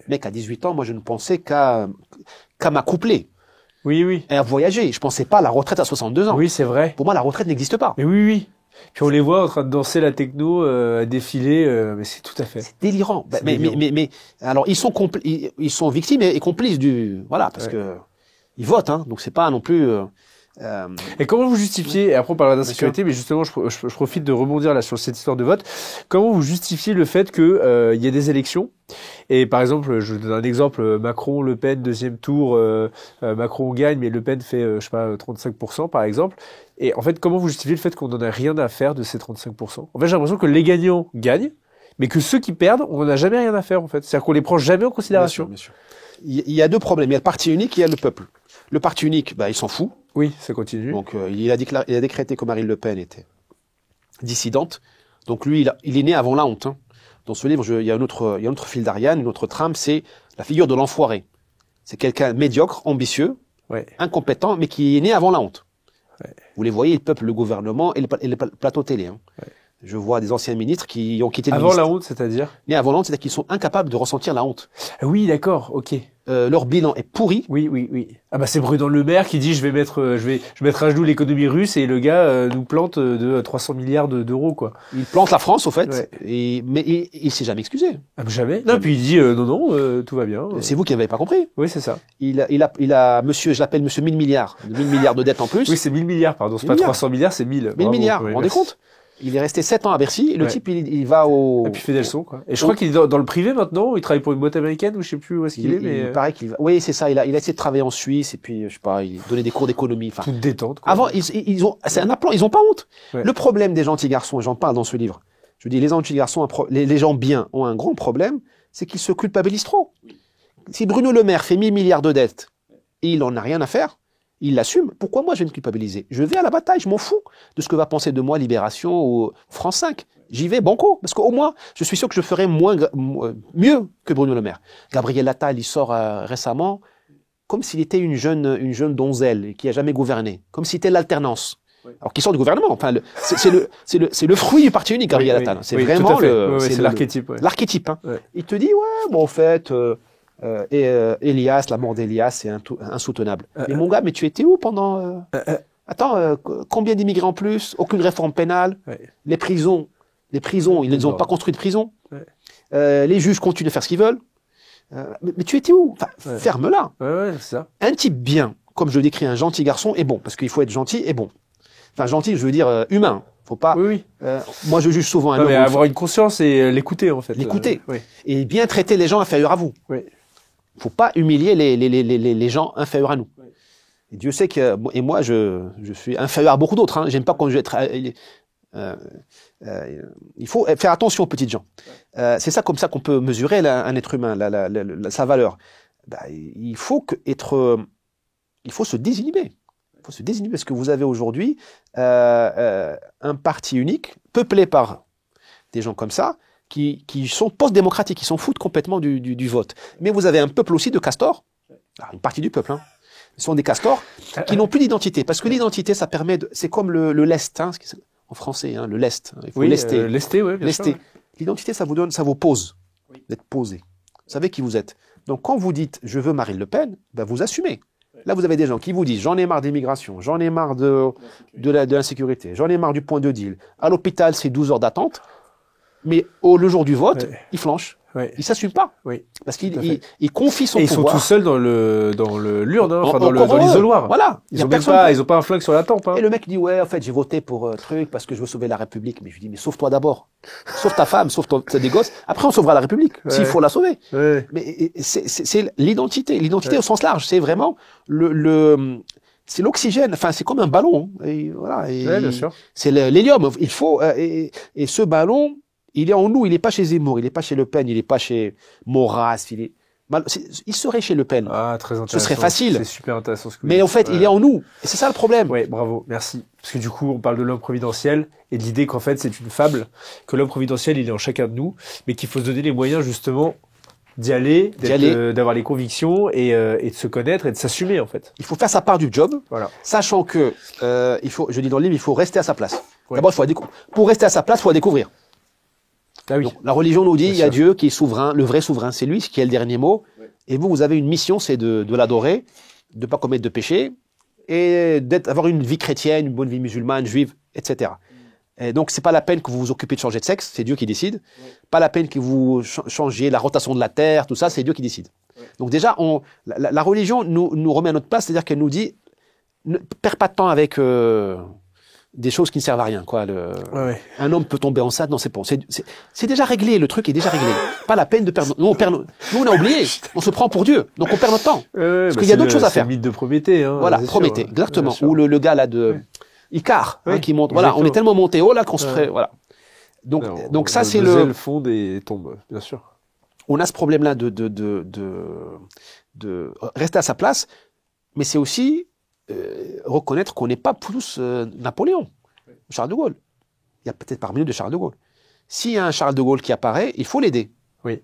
Mec, à 18 ans, moi je ne pensais qu'à m'accoupler. Oui. Et à voyager. Je pensais pas à la retraite à 62 ans. Oui, c'est vrai. Pour moi, la retraite n'existe pas. Mais oui. Puis on les voit en train de danser la techno, à défiler, mais c'est tout à fait. C'est délirant. Mais alors ils sont victimes et complices voilà, parce que ils votent, hein. Donc c'est pas non plus. Et comment vous justifiez, et après on parlera d'insécurité, mais justement je profite de rebondir là sur cette histoire de vote, comment vous justifiez le fait que il y a des élections, et par exemple, je donne un exemple, Macron, Le Pen, deuxième tour, Macron gagne, mais Le Pen fait, je sais pas, 35% par exemple, et en fait, comment vous justifiez le fait qu'on n'en a rien à faire de ces 35%? En fait, j'ai l'impression que les gagnants gagnent, mais que ceux qui perdent, on n'en a jamais rien à faire en fait, c'est-à-dire qu'on les prend jamais en considération. Bien sûr. Il y a deux problèmes, il y a le parti unique et il y a le peuple. Le parti unique, bah, il s'en fout. Oui, ça continue. Donc, il a décrété que Marine Le Pen était dissidente. Donc, lui, il est né avant la honte. Hein. Dans ce livre, il y a un autre fil d'Ariane, une autre trame, c'est la figure de l'enfoiré. C'est quelqu'un médiocre, ambitieux, incompétent, mais qui est né avant la honte. Vous les voyez, le peuple, le gouvernement et le plateau télé. Hein. Je vois des anciens ministres qui ont quitté le ministère. Avant la honte, c'est-à-dire? Né avant la honte, c'est-à-dire qu'ils sont incapables de ressentir la honte. Oui, d'accord, ok. Leur bilan est pourri. Oui. Ah bah c'est Bruno Le Maire qui dit je vais mettre à genoux l'économie russe, et le gars nous plante de 300 milliards d'euros quoi. Il plante la France au fait, mais il s'est jamais excusé. Ah bah jamais. Non, puis il dit non, tout va bien. C'est vous qui n'avez pas compris. Oui, c'est ça. Il a monsieur, je l'appelle monsieur 1000 milliards, 1000 milliards de dettes en plus. Oui, c'est 1000 milliards, pardon, c'est pas 300 milliards, c'est 1000. 1000 milliards, vous vous rendez compte? Il est resté 7 ans à Bercy, et le type, il va au... Et puis il fait des leçons, quoi. Et je crois qu'il est dans le privé maintenant, il travaille pour une boîte américaine, ou je sais plus où est-ce qu'il est, mais... Il paraît qu'il va... Oui, c'est ça, il a essayé de travailler en Suisse, et puis, je sais pas, il donnait des cours d'économie, enfin... Toute détente, quoi. Avant, c'est un appelant, ils ont pas honte. Le problème des gentils garçons, et j'en parle dans ce livre, je dis, les gentils garçons, les gens bien ont un grand problème, c'est qu'ils se culpabilisent trop. Si Bruno Le Maire fait 1000 milliards de dettes, et il en a rien à faire, il l'assume. Pourquoi moi je vais me culpabiliser? Je vais à la bataille, je m'en fous de ce que va penser de moi Libération ou France 5. J'y vais banco, parce qu'au moins, je suis sûr que je ferai mieux que Bruno Le Maire. Gabriel Attal, il sort récemment comme s'il était une jeune donzelle qui a jamais gouverné, comme s'il était l'alternance. Alors qu'il sort du gouvernement. Enfin, c'est le fruit du parti unique, Gabriel Attal. C'est vraiment c'est l'archétype. L'archétype. Hein. Il te dit en fait. Elias, la mort d'Elias, c'est insoutenable. Mais mon gars, mais tu étais où pendant... Attends, combien d'immigrés en plus? Aucune réforme pénale. Les prisons, ils n'ont pas construit de prison. Les juges continuent de faire ce qu'ils veulent. Mais tu étais où? Enfin, ferme-la. C'est ça. Un type bien, comme je le décris, un gentil garçon, est bon. Parce qu'il faut être gentil et bon. Enfin, gentil, je veux dire humain. Faut pas. Moi, je juge souvent un homme. Mais avoir une conscience et l'écouter, en fait. L'écouter. Et bien traiter les gens inférieurs à vous. Faut pas humilier les gens inférieurs à nous. Et Dieu sait que, et moi, je suis inférieur à beaucoup d'autres. Hein. J'aime pas quand je vais être. Il faut faire attention aux petites gens. C'est ça comme ça qu'on peut mesurer un être humain, sa valeur. Il faut se désinhiber. Il faut se désinhiber parce que vous avez aujourd'hui un parti unique, peuplé par des gens comme ça, qui sont post-démocratiques, qui s'en foutent complètement du vote. Mais vous avez un peuple aussi de castors, une partie du peuple, hein. Ce sont des castors qui n'ont plus d'identité. Parce que l'identité, ça permet de... C'est comme le lest, hein, en français, hein, le lest. Il faut lester. Lester, oui, bien lester. sûr. L'identité, ça vous pose, d'être posé. Vous savez qui vous êtes. Donc, quand vous dites « je veux Marine Le Pen », ben, vous assumez. Là, vous avez des gens qui vous disent « j'en ai marre d'immigration, j'en ai marre de l'insécurité, j'en ai marre du point de deal. À l'hôpital, c'est 12 heures d'attente. » Mais le jour du vote, ils flanchent. Ouais. Il s'assume pas. Oui. Parce qu'il confie son pouvoir. Et ils sont tout seuls dans l'urne, hein, enfin, dans l'isoloir. Voilà. Ils ont pas un flingue sur la tempe, hein. Et le mec dit, ouais, en fait, j'ai voté pour truc parce que je veux sauver la République. Mais je lui dis, mais sauve-toi d'abord. Sauve ta femme, sauve des gosses. Après, on sauvera la République. S'il faut la sauver. Ouais. Mais c'est l'identité. L'identité au sens large. C'est vraiment c'est l'oxygène. Enfin, c'est comme un ballon. Et voilà. Et bien sûr. C'est l'hélium. Il faut, et ce ballon, il est en nous, il n'est pas chez Zemmour, il n'est pas chez Le Pen, il n'est pas chez Maurras, il serait chez Le Pen. Ah, très intéressant. Ce serait facile. C'est super intéressant ce que vous Mais dites. en fait, il est en nous. Et c'est ça le problème. Oui, bravo, merci. Parce que du coup, on parle de l'homme providentiel et de l'idée qu'en fait, c'est une fable, que l'homme providentiel, il est en chacun de nous, mais qu'il faut se donner les moyens, justement, d'y aller, d'avoir les convictions et de se connaître et de s'assumer, en fait. Il faut faire sa part du job. Voilà. Sachant que, je dis dans le livre, il faut rester à sa place. Ouais. D'abord, pour rester à sa place, il faut la découvrir. Ah oui. Donc, la religion nous dit, il y a sûr. Dieu qui est souverain, le vrai souverain, c'est lui qui a le dernier mot. Ouais. Et vous avez une mission, c'est de l'adorer, de pas commettre de péché, et d'avoir une vie chrétienne, une bonne vie musulmane, juive, etc. Et donc, c'est pas la peine que vous vous occupez de changer de sexe, c'est Dieu qui décide. Ouais. Pas la peine que vous changiez la rotation de la terre, tout ça, c'est Dieu qui décide. Ouais. Donc déjà, la religion nous remet à notre place, c'est-à-dire qu'elle nous dit, ne perds pas de temps avec des choses qui ne servent à rien, quoi. Ouais. Un homme peut tomber enceinte, non, c'est bon. C'est déjà réglé, le truc est déjà réglé. Pas la peine de perdre. Nous, on a oublié. On se prend pour Dieu. Donc, on perd notre temps. Parce qu'il y a d'autres choses à faire. C'est le mythe de Prométhée, hein. Voilà, Prométhée, exactement. Ou le gars, là, de Icare, hein, qui monte. Voilà, on est tellement monté haut, là, qu'on se ferait, voilà. Donc ça, c'est le fonde et tombe, bien sûr. On a ce problème-là de rester à sa place, mais c'est aussi, reconnaître qu'on n'est pas plus Napoléon, Charles de Gaulle. Il y a peut-être parmi nous de Charles de Gaulle. S'il y a un Charles de Gaulle qui apparaît, il faut l'aider. Oui.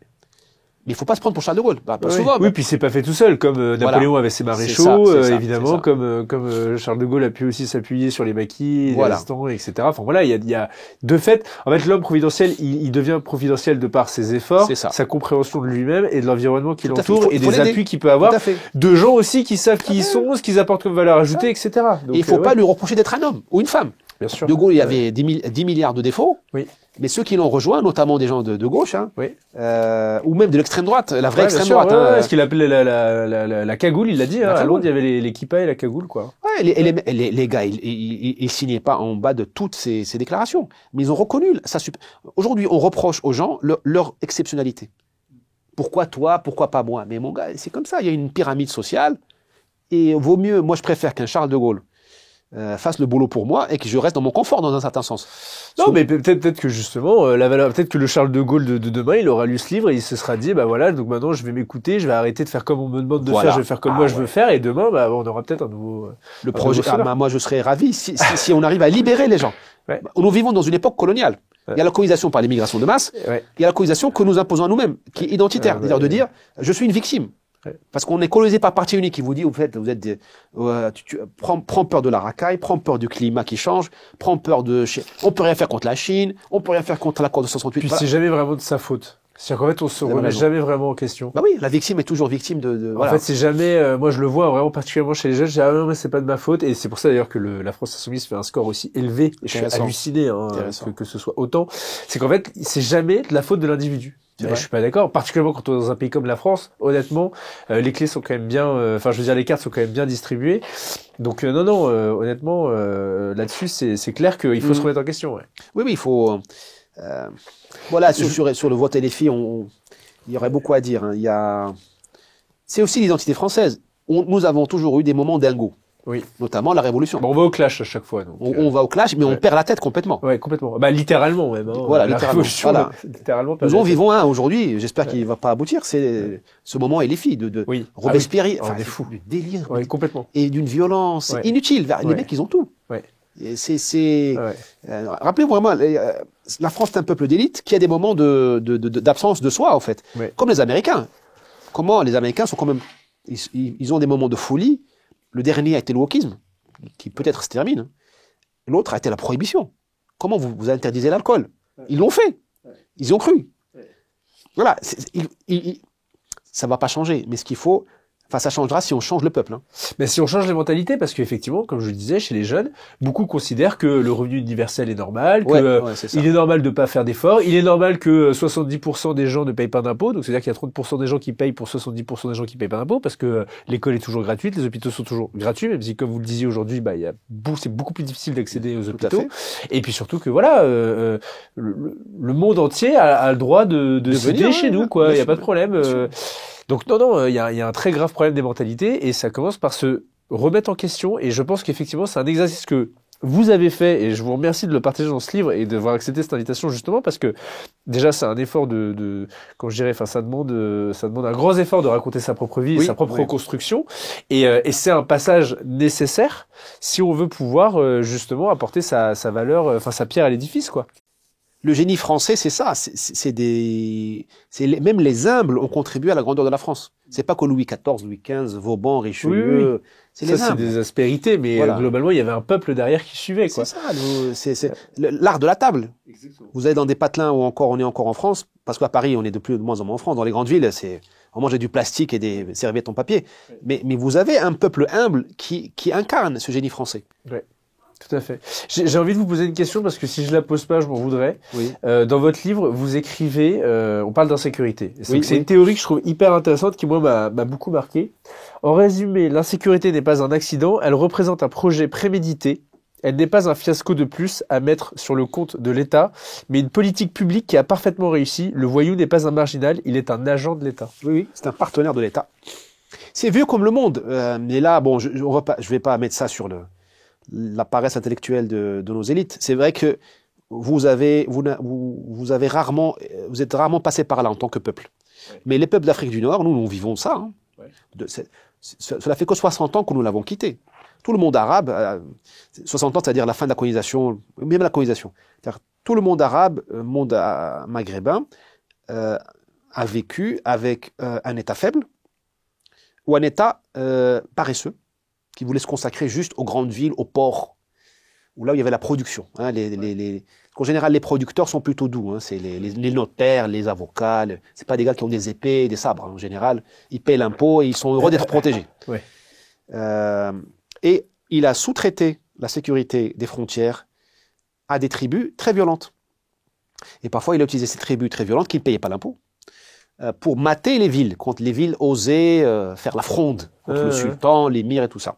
Mais il faut pas se prendre pour Charles de Gaulle. Pas souvent. Oui, puis c'est pas fait tout seul, comme Napoléon avait ses maréchaux, évidemment, comme Charles de Gaulle a pu aussi s'appuyer sur les maquis, les résistants, etc. Enfin voilà, il y a de fait, en fait, l'homme providentiel, il devient providentiel de par ses efforts, sa compréhension de lui-même et de l'environnement qui l'entoure et des appuis qu'il peut avoir de gens aussi qui savent qui ils sont, ce qu'ils apportent comme valeur ajoutée, etc. Donc, et il faut pas lui reprocher d'être un homme ou une femme. Bien sûr. De Gaulle, il y avait 10 milliards de défauts. Oui. Mais ceux qui l'ont rejoint, notamment des gens de gauche, hein, oui. Ou même de l'extrême droite, la vraie extrême droite. Ce qu'il appelait la cagoule, il l'a dit. Hein, à Londres, il y avait les kippas et la cagoule, quoi. Ouais, les gars, ils signaient pas en bas de toutes ces déclarations, mais ils ont reconnu ça. Aujourd'hui, on reproche aux gens leur exceptionnalité. Pourquoi toi, pourquoi pas moi? Mais mon gars, c'est comme ça. Il y a une pyramide sociale, et vaut mieux. Moi, je préfère qu'un Charles de Gaulle fasse le boulot pour moi et que je reste dans mon confort dans un certain sens. Non, mais peut-être que justement peut-être que le Charles de Gaulle de demain, il aura lu ce livre et il se sera dit bah voilà, donc maintenant je vais m'écouter, je vais arrêter de faire comme on me demande de faire, je vais faire comme moi je veux faire, et demain on aura peut-être un nouveau le projet. Moi je serais ravi si on arrive à libérer les gens. Ouais. Nous vivons dans une époque coloniale. Il y a la colonisation par l'immigration de masse, il y a la colonisation que nous imposons à nous-mêmes, qui est identitaire, c'est-à-dire de dire je suis une victime. Ouais. Parce qu'on est colonisé par parti unique qui vous dit, vous êtes prends peur de la racaille, prends peur du climat qui change, prends peur on peut rien faire contre la Chine, on peut rien faire contre l'accord de 68. Puis voilà. C'est jamais vraiment de sa faute. C'est-à-dire qu'en fait, on se remet jamais vraiment en question. Bah oui, la victime est toujours victime voilà. En fait, c'est jamais, moi je le vois vraiment particulièrement chez les jeunes, je dis, ah non, mais c'est pas de ma faute, et c'est pour ça d'ailleurs que la France Insoumise fait un score aussi élevé, et je suis halluciné, que ce soit autant. C'est qu'en fait, c'est jamais de la faute de l'individu. Je suis pas d'accord, particulièrement quand on est dans un pays comme la France. Honnêtement, les clés sont quand même bien, les cartes sont quand même bien distribuées. Donc non, honnêtement, là-dessus, c'est clair qu'il faut se remettre en question. Ouais. Oui, il faut. Voilà, sur le vote et les filles, il y aurait beaucoup à dire. Hein. C'est aussi l'identité française. Nous avons toujours eu des moments dingos. Oui. Notamment la Révolution. Bon, on va au clash à chaque fois. Donc, on va au clash, mais on perd la tête complètement. Ouais, complètement. Bah, littéralement même. Hein. Voilà, littéralement. Voilà. Littéralement. Nous en vivons un aujourd'hui. J'espère qu'il va pas aboutir. C'est ce moment et les filles de Robespierre, des fous, du délire. Oui, complètement. Et d'une violence inutile. Les mecs, ils ont tout. Ouais. Rappelez-vous vraiment, la France est un peuple d'élite qui a des moments d'absence de soi, en fait. Ouais. Comme les Américains. Comment les Américains sont quand même... Ils ont des moments de folie. Le dernier a été le wokisme, qui peut-être se termine. L'autre a été la prohibition. Comment vous interdisez l'alcool? Ils l'ont fait. Ils y ont cru. Voilà. Ça va pas changer. Mais ce qu'il faut... Enfin, ça changera si on change le peuple. Hein. Mais si on change les mentalités, parce qu'effectivement, comme je le disais, chez les jeunes, beaucoup considèrent que le revenu universel est normal, que il est normal de pas faire d'efforts, il est normal que 70% des gens ne payent pas d'impôts, donc c'est-à-dire qu'il y a 30% des gens qui payent pour 70% des gens qui payent pas d'impôts, parce que l'école est toujours gratuite, les hôpitaux sont toujours gratuits, même si, comme vous le disiez aujourd'hui, c'est beaucoup plus difficile d'accéder aux hôpitaux. Et puis surtout que voilà, le monde entier a le droit de s'aider chez nous, quoi. Il y a pas de problème. Donc non, il y a un très grave problème des mentalités et ça commence par se remettre en question et je pense qu'effectivement c'est un exercice que vous avez fait et je vous remercie de le partager dans ce livre et d'avoir accepté cette invitation justement parce que déjà c'est un effort comme je dirais, enfin ça demande un grand effort de raconter sa propre vie et sa propre reconstruction et c'est un passage nécessaire si on veut pouvoir justement apporter sa valeur, enfin sa pierre à l'édifice quoi. Le génie français, c'est ça. Même les humbles ont contribué à la grandeur de la France. C'est pas que Louis XIV, Louis XV, Vauban, Richelieu. Oui. C'est les humbles. C'est des aspérités, mais globalement, il y avait un peuple derrière qui suivait, quoi. C'est ça. C'est l'art de la table. Exactement. Vous allez dans des patelins où on est encore en France, parce qu'à Paris, on est de moins en moins en France. Dans les grandes villes, on mange du plastique et des serviettes en papier. Mais vous avez un peuple humble qui incarne ce génie français. Ouais. Tout à fait. J'ai envie de vous poser une question parce que si je la pose pas, je m'en voudrais. Oui. Dans votre livre, vous écrivez, on parle d'insécurité. C'est une théorie que je trouve hyper intéressante qui, moi, m'a beaucoup marqué. En résumé, l'insécurité n'est pas un accident, elle représente un projet prémédité. Elle n'est pas un fiasco de plus à mettre sur le compte de l'État, mais une politique publique qui a parfaitement réussi. Le voyou n'est pas un marginal, il est un agent de l'État. Oui, c'est un partenaire de l'État. C'est vieux comme le monde. Mais là, bon, je vais pas mettre ça sur la paresse intellectuelle de nos élites. C'est vrai que vous êtes rarement passé par là en tant que peuple. Ouais. Mais les peuples d'Afrique du Nord, nous vivons ça. Hein. Ouais. Cela fait que 60 ans que nous l'avons quitté. Tout le monde arabe, 60 ans, c'est-à-dire la fin de la colonisation, même la colonisation. C'est-à-dire tout le monde arabe, monde maghrébin, a vécu avec un État faible ou un État paresseux, qui voulait se consacrer juste aux grandes villes, aux ports, où là où il y avait la production. Hein, en général, les producteurs sont plutôt doux. Hein, c'est les notaires, les avocats. C'est pas des gars qui ont des épées, des sabres. Hein, en général, ils paient l'impôt et ils sont heureux d'être protégés. Ouais. Et il a sous-traité la sécurité des frontières à des tribus très violentes. Et parfois, il a utilisé ces tribus très violentes qui ne payaient pas l'impôt pour mater les villes, quand les villes osaient faire la fronde contre le sultan, l'émir et tout ça.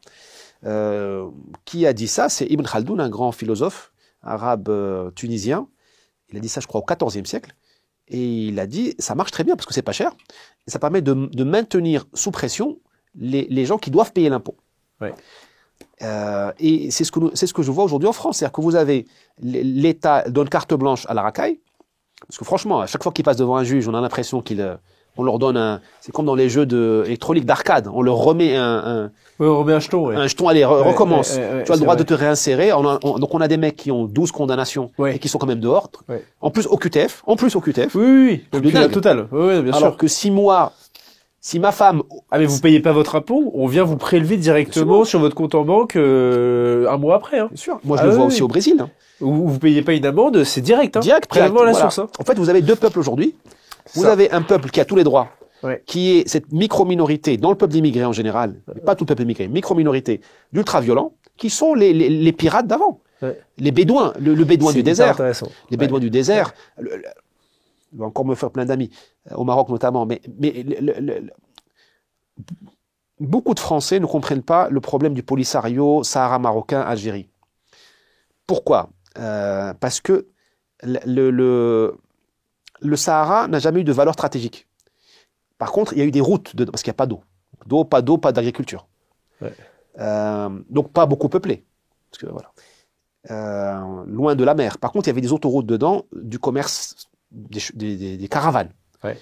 Qui a dit ça? C'est Ibn Khaldoun, un grand philosophe arabe tunisien. Il a dit ça, je crois, au XIVe siècle. Et il a dit, ça marche très bien parce que c'est pas cher. Et ça permet de maintenir sous pression les gens qui doivent payer l'impôt. Ouais. Et c'est ce que je vois aujourd'hui en France. C'est-à-dire que vous avez l'État donne carte blanche à la racaille. Parce que franchement, à chaque fois qu'ils passent devant un juge, on a l'impression qu'on leur donne c'est comme dans les jeux électroniques d'arcade, on leur remet on remet un jeton, ouais. Un jeton, allez, recommence. Tu as le droit de te réinsérer. Donc on a des mecs qui ont 12 condamnations et qui sont quand même dehors. Ouais. En plus au QTF. Oui. La totale. Oui, bien sûr. Alors que 6 mois, si ma femme... Ah mais vous payez pas votre impôt, on vient vous prélever directement sur votre compte en banque un mois après. Hein. Bien sûr. Moi je le vois aussi au Brésil. Hein. Vous payez pas une amende, c'est direct. Hein. Direct, à la source. Hein. En fait, vous avez deux peuples aujourd'hui. Vous avez un peuple qui a tous les droits, qui est cette micro-minorité, dans le peuple immigré en général, pas tout le peuple immigré, micro-minorité d'ultra-violents, qui sont les pirates d'avant. Ouais. Les bédouins, le bédouin du désert. Les bédouins du désert. Je vais encore me faire plein d'amis, au Maroc notamment, mais beaucoup de Français ne comprennent pas le problème du Polisario, Sahara marocain, Algérie. Pourquoi? Parce que le Sahara n'a jamais eu de valeur stratégique. Par contre, il y a eu des routes, parce qu'il n'y a pas d'eau. Pas d'eau, pas d'agriculture. Ouais. Donc pas beaucoup peuplé. Parce que, voilà. Loin de la mer. Par contre, il y avait des autoroutes dedans, du commerce, des caravanes. Ouais.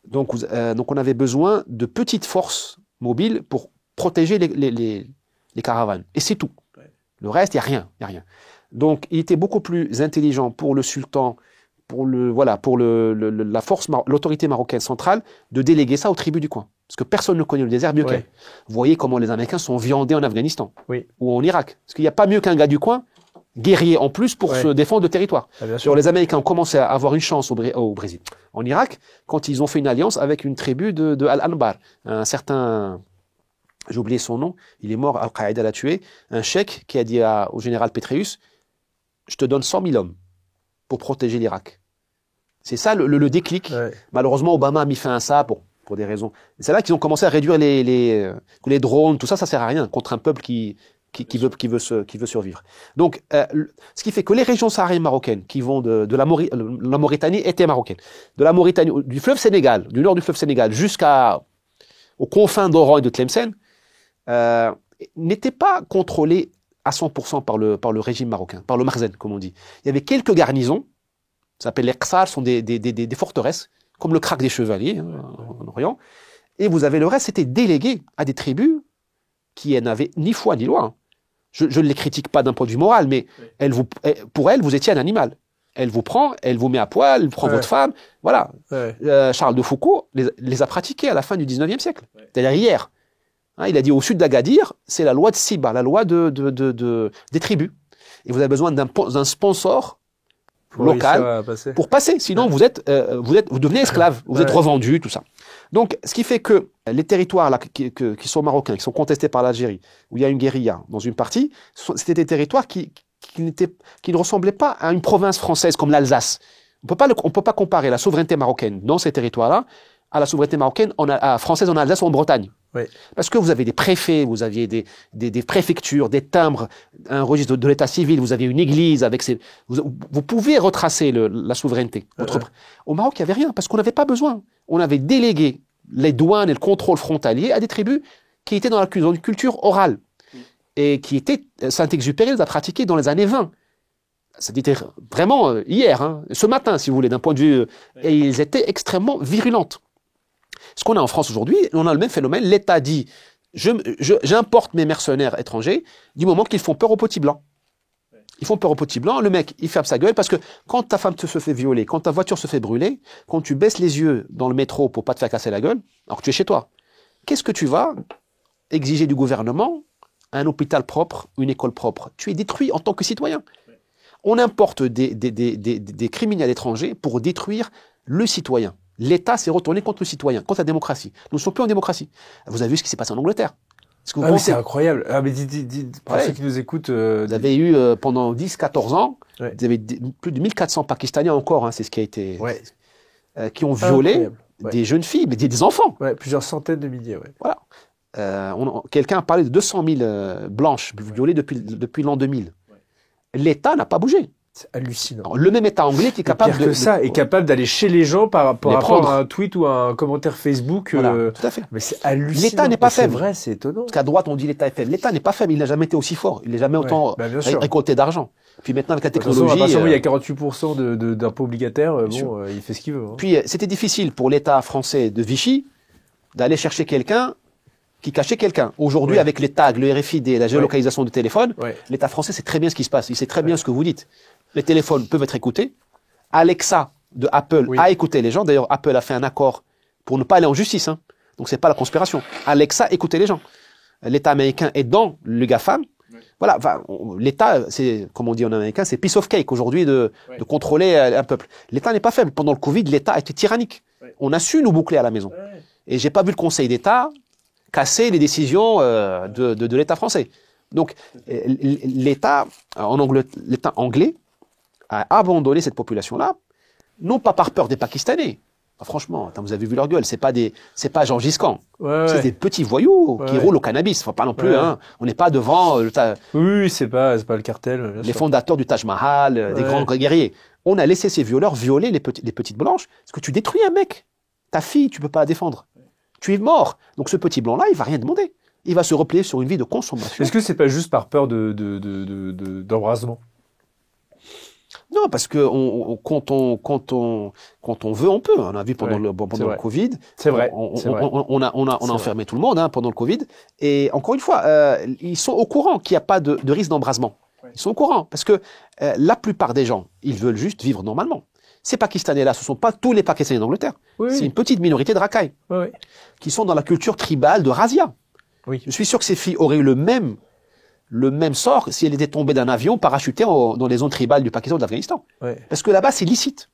Donc on avait besoin de petites forces mobiles pour protéger les caravanes. Et c'est tout. Ouais. Le reste, il n'y a rien, il y a rien. Donc, il était beaucoup plus intelligent pour le sultan, pour la force, l'autorité marocaine centrale, de déléguer ça aux tribus du coin. Parce que personne ne connaît le désert mieux qu'elle. Vous voyez comment les Américains sont viandés en Afghanistan ou en Irak. Parce qu'il n'y a pas mieux qu'un gars du coin, guerrier en plus, pour se défendre de territoire. Les Américains ont commencé à avoir une chance au Brésil, en Irak, quand ils ont fait une alliance avec une tribu de Al-Anbar. Un certain, j'ai oublié son nom, il est mort, Al-Qaïda l'a tué, un cheikh qui a dit au général Petraeus, je te donne 100 000 hommes pour protéger l'Irak. C'est ça le déclic. Malheureusement, Obama a mis fin à ça pour des raisons. C'est là qu'ils ont commencé à réduire les drones, tout ça, ça sert à rien contre un peuple qui veut survivre. Donc, ce qui fait que les régions sahariennes marocaines qui vont de la Mauritanie étaient marocaines. De la Mauritanie, du fleuve Sénégal, du nord du fleuve Sénégal jusqu'aux confins d'Oran et de Tlemcen, n'étaient pas contrôlées à 100% par le régime marocain, par le Marzen, comme on dit. Il y avait quelques garnisons, ça s'appelle les Qsar, sont des forteresses, comme le Krak des Chevaliers, en Orient. Et vous avez le reste, c'était délégué à des tribus qui n'avaient ni foi ni loi. Je ne les critique pas d'un point de vue moral, mais pour elles, vous étiez un animal. Elle vous prend, elle vous met à poil, elle prend votre femme. Voilà. Charles de Foucault les a pratiqués à la fin du 19e siècle. C'est-à-dire hier. Hein, il a dit au sud d'Agadir, c'est la loi de Siba, la loi des tribus. Et vous avez besoin d'un sponsor local pour passer. Sinon, vous devenez esclave, vous êtes revendu, tout ça. Donc, ce qui fait que les territoires là, qui sont marocains, qui sont contestés par l'Algérie, où il y a une guérilla dans une partie, c'était des territoires qui ne ressemblaient pas à une province française comme l'Alsace. On peut pas comparer la souveraineté marocaine dans ces territoires-là à la souveraineté marocaine française en Alsace ou en Bretagne. Parce que vous avez des préfets, vous aviez des préfectures, des timbres, un registre de l'état civil, vous aviez une église avec vous pouvez retracer la souveraineté. Au Maroc, il n'y avait rien, parce qu'on n'avait pas besoin. On avait délégué les douanes et le contrôle frontalier à des tribus qui étaient dans une culture orale. Et qui étaient, Saint-Exupéry les a pratiqués dans les années 20. C'était vraiment hier, hein, ce matin, si vous voulez, d'un point de vue. Et ils étaient extrêmement virulentes. Ce qu'on a en France aujourd'hui, on a le même phénomène. L'État dit, j'importe mes mercenaires étrangers du moment qu'ils font peur aux petits blancs. Ils font peur aux petits blancs, le mec, il ferme sa gueule parce que quand ta femme se fait violer, quand ta voiture se fait brûler, quand tu baisses les yeux dans le métro pour pas te faire casser la gueule, alors que tu es chez toi, qu'est-ce que tu vas exiger du gouvernement? Un hôpital propre, une école propre. Tu es détruit en tant que citoyen. On importe des criminels étrangers pour détruire le citoyen. L'État s'est retourné contre le citoyen, contre la démocratie. Nous ne sommes plus en démocratie. Vous avez vu ce qui s'est passé en Angleterre. C'est incroyable. Ah, mais pour ceux qui nous écoutent... Vous avez eu, pendant 10-14 ans, vous avez plus de 1400 Pakistanais encore, hein, c'est ce qui a été... qui ont violé des jeunes filles, mais des enfants. Plusieurs centaines de milliers, Voilà. Quelqu'un a parlé de 200 000 blanches violées depuis l'an 2000. L'État n'a pas bougé. C'est hallucinant. Alors, le même État anglais qui est capable est capable d'aller chez les gens par rapport à un tweet ou à un commentaire Facebook. Voilà, tout à fait. Mais c'est hallucinant. L'État n'est pas faible. C'est vrai, c'est étonnant. Parce qu'à droite, on dit l'État est faible. L'État n'est pas faible. Il n'a jamais été aussi fort. Il n'a jamais autant récolté d'argent. Puis maintenant, avec la technologie... il y a 48% d'impôts obligataires. Il fait ce qu'il veut. Hein. Puis, c'était difficile pour l'État français de Vichy d'aller chercher quelqu'un qui cachait quelqu'un. Aujourd'hui, avec les tags, le RFID, la géolocalisation du téléphone, l'État français sait très bien ce qui se passe. Il sait très bien ce que vous dites. Les téléphones peuvent être écoutés. Alexa de Apple a écouté les gens. D'ailleurs, Apple a fait un accord pour ne pas aller en justice. Hein. Donc, c'est pas la conspiration. Alexa écoutait les gens. L'État américain est dans le GAFAM. Voilà. Enfin, l'État, c'est, comme on dit en américain, c'est piece of cake aujourd'hui de contrôler un peuple. L'État n'est pas faible. Pendant le Covid, l'État était tyrannique. On a su nous boucler à la maison. Et j'ai pas vu le Conseil d'État casser les décisions de l'État français. Donc, l'État anglais a abandonné cette population-là, non pas par peur des Pakistanais. Enfin, franchement, vous avez vu leur gueule, c'est pas Jean Giscan. C'est des petits voyous qui roulent au cannabis. Faut pas non plus, hein. On n'est pas devant. Oui, c'est pas le cartel. Les fondateurs du Taj Mahal, des grands guerriers. On a laissé ces violeurs violer les petites blanches. Parce que tu détruis un mec. Ta fille, tu peux pas la défendre. Tu es mort. Donc ce petit blanc-là, il va rien demander. Il va se replier sur une vie de consommation. Est-ce que c'est pas juste par peur d'embrasement? Non, parce que quand on veut, on peut. On a vu pendant le Covid. C'est vrai. On a enfermé tout le monde pendant le Covid. Et encore une fois, ils sont au courant qu'il n'y a pas de risque d'embrasement. Ouais. Ils sont au courant parce que la plupart des gens, ils veulent juste vivre normalement. Ces Pakistanais-là, ce ne sont pas tous les Pakistanais d'Angleterre. Oui, c'est une petite minorité de racailles qui sont dans la culture tribale de razzia. Oui. Je suis sûr que ces filles auraient eu le même sort si elles étaient tombées d'un avion parachuté dans les zones tribales du Pakistan ou de l'Afghanistan. Ouais. Parce que là-bas, c'est licite.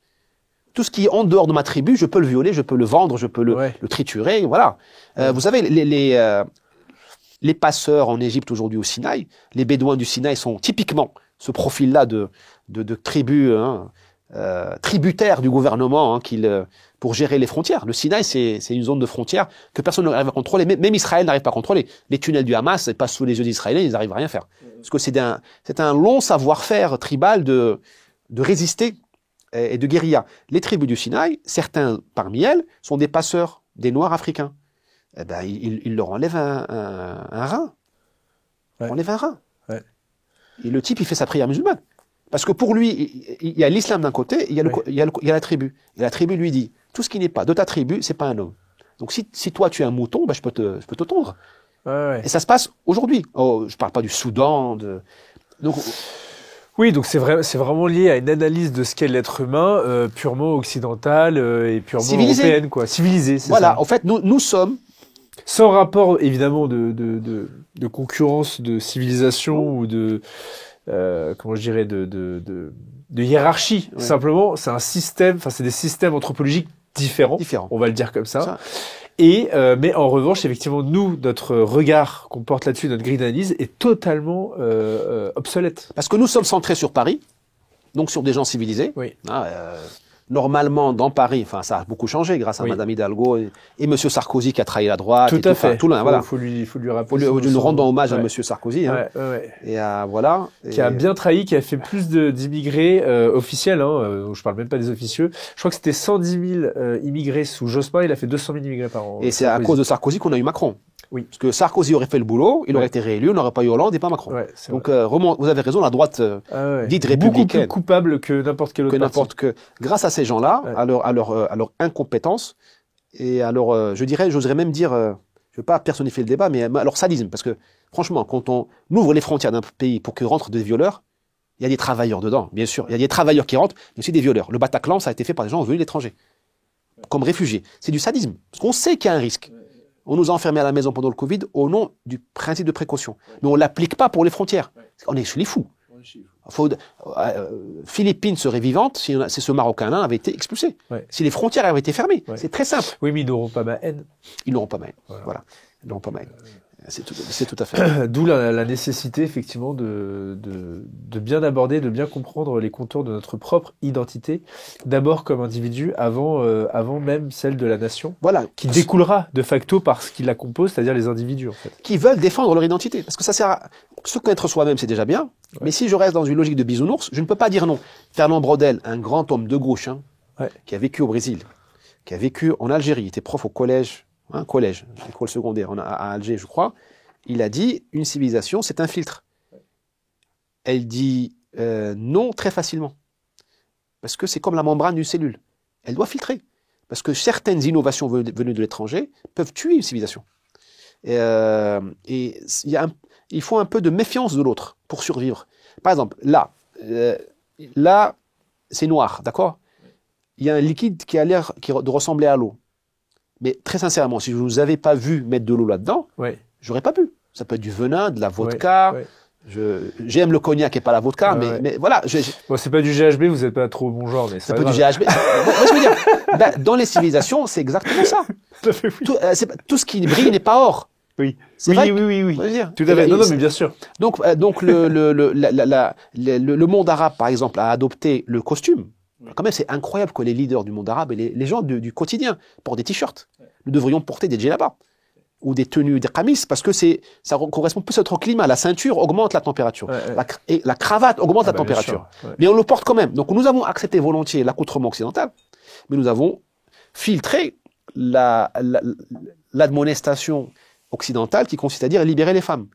Tout ce qui est en dehors de ma tribu, je peux le violer, je peux le vendre, je peux le triturer, voilà. Vous savez, les passeurs en Égypte aujourd'hui au Sinaï, les Bédouins du Sinaï sont typiquement ce profil-là de tribus tributaires du gouvernement pour gérer les frontières. Le Sinaï, c'est une zone de frontière que personne n'arrive à contrôler. Même Israël n'arrive pas à contrôler. Les tunnels du Hamas, c'est pas sous les yeux des Israéliens, ils n'arrivent à rien faire. Parce que c'est un long savoir-faire tribal de résister et de guérilla. Les tribus du Sinaï, certains parmi elles, sont des passeurs, des Noirs africains. Eh ben, ils leur enlèvent un rein. Ouais. On enlève un rein. Ouais. Et le type, il fait sa prière musulmane. Parce que pour lui, il y a l'islam d'un côté, il y a la tribu. Et la tribu lui dit, tout ce qui n'est pas de ta tribu, c'est pas un homme. Donc si toi tu es un mouton, ben, je peux te tondre. Ouais. Et ça se passe aujourd'hui. Oh, je parle pas du Soudan. Donc, oui, donc c'est vraiment lié à une analyse de ce qu'est l'être humain, purement occidental et purement européenne, quoi. Civilisé, c'est voilà, ça. En fait, nous sommes... Sans rapport, évidemment, de concurrence, de civilisation ou de... comment je dirais, de hiérarchie. Ouais. Simplement, c'est un système, enfin, c'est des systèmes anthropologiques différents. On va le dire comme ça. Et, mais en revanche, effectivement, nous, notre regard qu'on porte là-dessus, notre grille d'analyse est totalement, obsolète. Parce que nous sommes centrés sur Paris, donc sur des gens civilisés. Oui. Normalement, dans Paris, enfin, ça a beaucoup changé grâce à Madame Hidalgo et Monsieur Sarkozy qui a trahi la droite. Tout à fait. Voilà. Faut lui rappeler. Nous rendons hommage à Monsieur Sarkozy. Hein. Et voilà. Qui a bien trahi, qui a fait plus d'immigrés officiels. Je parle même pas des officieux. Je crois que c'était 110 000 immigrés sous Jospin. Il a fait 200 000 immigrés par an. Et c'est à cause de Sarkozy qu'on a eu Macron. Oui. Parce que Sarkozy aurait fait le boulot, il aurait été réélu, on n'aurait pas eu Hollande et pas Macron. Ouais, donc vous avez raison, la droite dite républicaine, beaucoup plus coupable que n'importe quel autre parti. Grâce à ces gens-là, à leur incompétence et à leur, j'oserais même dire, je veux pas personnifier le débat, mais à leur sadisme, parce que franchement, quand on ouvre les frontières d'un pays pour que rentrent des violeurs, il y a des travailleurs dedans, bien sûr, il y a des travailleurs qui rentrent, mais aussi des violeurs. Le Bataclan, ça a été fait par des gens venus de l'étranger, comme réfugiés. C'est du sadisme, parce qu'on sait qu'il y a un risque. On nous a enfermés à la maison pendant le Covid au nom du principe de précaution. Mais on l'applique pas pour les frontières. On est chez les fous. Philippines serait vivante si ce Marocain-là avait été expulsé. Ouais. Si les frontières avaient été fermées. Ouais. C'est très simple. Oui, mais ils n'auront pas ma haine. Ils n'auront pas ma haine. Voilà. Ils n'auront pas ma haine. C'est tout à fait. D'où la nécessité, effectivement, de bien aborder, de bien comprendre les contours de notre propre identité, d'abord comme individu, avant même celle de la nation, voilà, qui découlera de facto par ce qui la compose, c'est-à-dire les individus, en fait. Qui veulent défendre leur identité. Parce que ça sert à se connaître soi-même, c'est déjà bien. Ouais. Mais si je reste dans une logique de bisounours, je ne peux pas dire non. Fernand Braudel, un grand homme de gauche, qui a vécu au Brésil, qui a vécu en Algérie, était prof au collège, l'école secondaire à Alger, je crois, il a dit une civilisation, c'est un filtre. Elle dit non très facilement. Parce que c'est comme la membrane d'une cellule. Elle doit filtrer. Parce que certaines innovations venues de l'étranger peuvent tuer une civilisation. Et il faut un peu de méfiance de l'autre pour survivre. Par exemple, là, c'est noir, d'accord ? Il y a un liquide qui a l'air de ressembler à l'eau. Mais très sincèrement, si je ne vous avais pas vu mettre de l'eau là-dedans, j'aurais pas pu. Ça peut être du venin, de la vodka. J'aime le cognac et pas la vodka, mais voilà. Bon, c'est pas du GHB, vous n'êtes pas trop bon genre, mais c'est pas du GHB. Moi, je veux dire, dans les civilisations, c'est exactement ça. Tout ce qui brille n'est pas or. Oui. Oui. Tout à fait. Non, mais bien sûr. Donc le monde arabe, par exemple, a adopté le costume. Quand même, c'est incroyable que les leaders du monde arabe et les gens du quotidien portent des t-shirts. Nous devrions porter des djellabas ou des tenues, des qamis, parce que ça correspond plus à notre climat. La ceinture augmente la température. Et la cravate augmente la température. Mais on le porte quand même. Donc nous avons accepté volontiers l'accoutrement occidental, mais nous avons filtré l'admonestation occidentale qui consiste à dire libérer les femmes.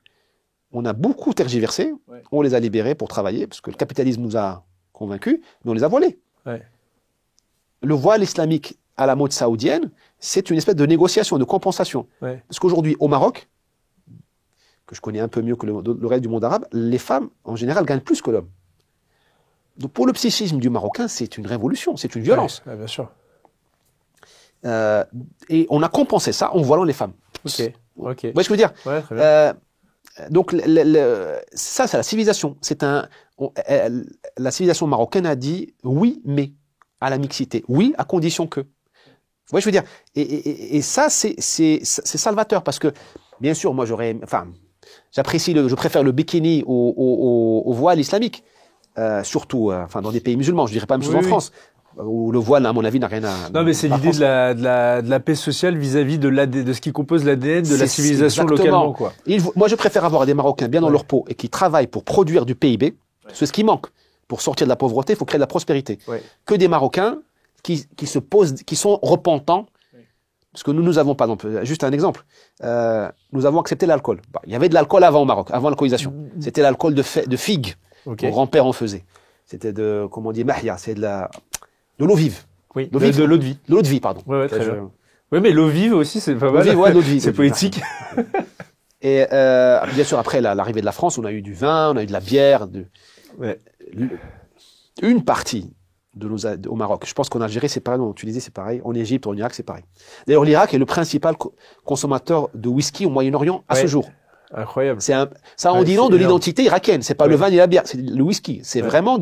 On a beaucoup tergiversé. On les a libérées pour travailler, parce que le capitalisme nous a convaincus, mais on les a voilés. Ouais. Le voile islamique à la mode saoudienne, c'est une espèce de négociation, de compensation. Ouais. Parce qu'aujourd'hui, au Maroc, que je connais un peu mieux que le reste du monde arabe, les femmes, en général, gagnent plus que l'homme. Donc pour le psychisme du Marocain, c'est une révolution, c'est une violence. Ouais, bien sûr. Et on a compensé ça en voilant les femmes. Ok. Vous voyez ce que je veux dire? Ouais, très bien. Donc ça, c'est la civilisation. La civilisation marocaine a dit oui, mais à la mixité. Oui, à condition que. Vous voyez ce que je veux dire? Et ça, c'est salvateur parce que, bien sûr, moi, je préfère le bikini au voile islamique. Surtout dans des pays musulmans, je dirais pas la même chose en France, où le voile, à mon avis, n'a rien à... Non, mais c'est l'idée de la paix sociale vis-à-vis de ce qui compose l'ADN de la civilisation localement, quoi. Moi, je préfère avoir des Marocains bien dans leur peau et qui travaillent pour produire du PIB, c'est ce qui manque. Pour sortir de la pauvreté, il faut créer de la prospérité. Que des Marocains qui sont repentants, parce que nous avons, par exemple, juste un exemple, nous avons accepté l'alcool. Il y avait de l'alcool avant au Maroc, avant l'alcoolisation. C'était l'alcool de figue. Mon grand-père en faisait. C'était comment on dit, mahia, c'est de l'eau vive. Oui, de l'eau de vie. De l'eau de vie, pardon. Ouais, très bien. Oui, mais l'eau vive aussi, c'est pas mal. L'eau de vie. C'est poétique. Et bien sûr, après l'arrivée de la France, on a eu du vin, on a eu de la bière. Une partie au Maroc. Je pense qu'en Algérie, c'est pareil. En Tunisie, c'est pareil. En Égypte, en Irak, c'est pareil. D'ailleurs, l'Irak est le principal consommateur de whisky au Moyen-Orient à ce jour. Incroyable. Ça en dit long de l'identité irakienne. C'est pas le vin ni la bière, c'est le whisky. C'est vraiment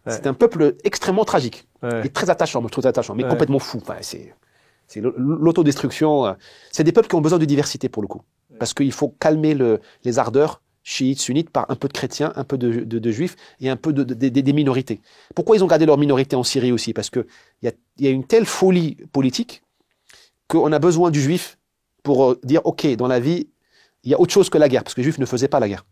c'est un peuple extrêmement tragique. Et très attachant, moi je trouve attachant, mais complètement fou. Enfin, c'est l'autodestruction. C'est des peuples qui ont besoin de diversité pour le coup. Parce qu'il faut calmer les ardeurs chiites, sunnites par un peu de chrétiens, un peu de juifs et un peu des minorités. Pourquoi ils ont gardé leur minorité en Syrie aussi? Parce que il y a une telle folie politique qu'on a besoin du juif pour dire, OK, dans la vie, il y a autre chose que la guerre, parce que les Juifs ne faisaient pas la guerre.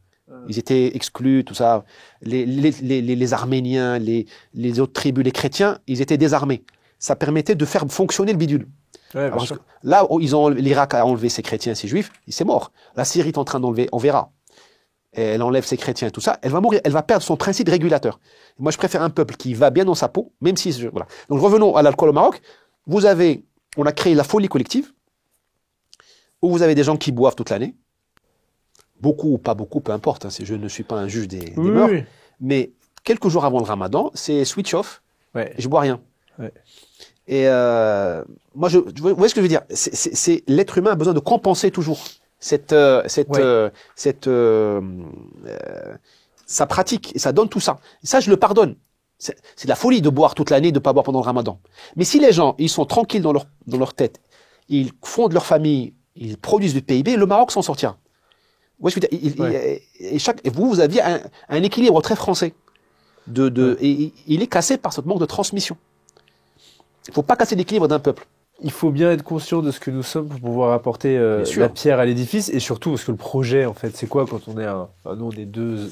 Ils étaient exclus, tout ça. Les Arméniens, les autres tribus, les chrétiens, ils étaient désarmés. Ça permettait de faire fonctionner le bidule. Ouais, là, l'Irak a enlevé ses chrétiens et ses Juifs, c'est mort. La Syrie est en train d'enlever, on verra. Et elle enlève ses chrétiens, tout ça, elle va mourir, elle va perdre son principe régulateur. Moi, je préfère un peuple qui va bien dans sa peau, même si... Voilà. Donc revenons à l'alcool au Maroc. On a créé la folie collective, où vous avez des gens qui boivent toute l'année, beaucoup ou pas beaucoup, peu importe, hein, je ne suis pas un juge des mœurs, mais quelques jours avant le Ramadan, c'est switch off, et je bois rien. Et moi, vous voyez ce que je veux dire? L'être humain a besoin de compenser toujours sa pratique, et ça donne tout ça. Et ça, je le pardonne. C'est de la folie de boire toute l'année, de ne pas boire pendant le Ramadan. Mais si les gens, ils sont tranquilles dans leur tête, ils fondent leur famille, ils produisent du PIB, le Maroc s'en sortira. Vous voyez, et vous aviez un équilibre très français. Et il est cassé par ce manque de transmission. Il ne faut pas casser l'équilibre d'un peuple. Il faut bien être conscient de ce que nous sommes pour pouvoir apporter la pierre à l'édifice, et surtout parce que le projet, en fait, c'est quoi quand on est nous, on est deux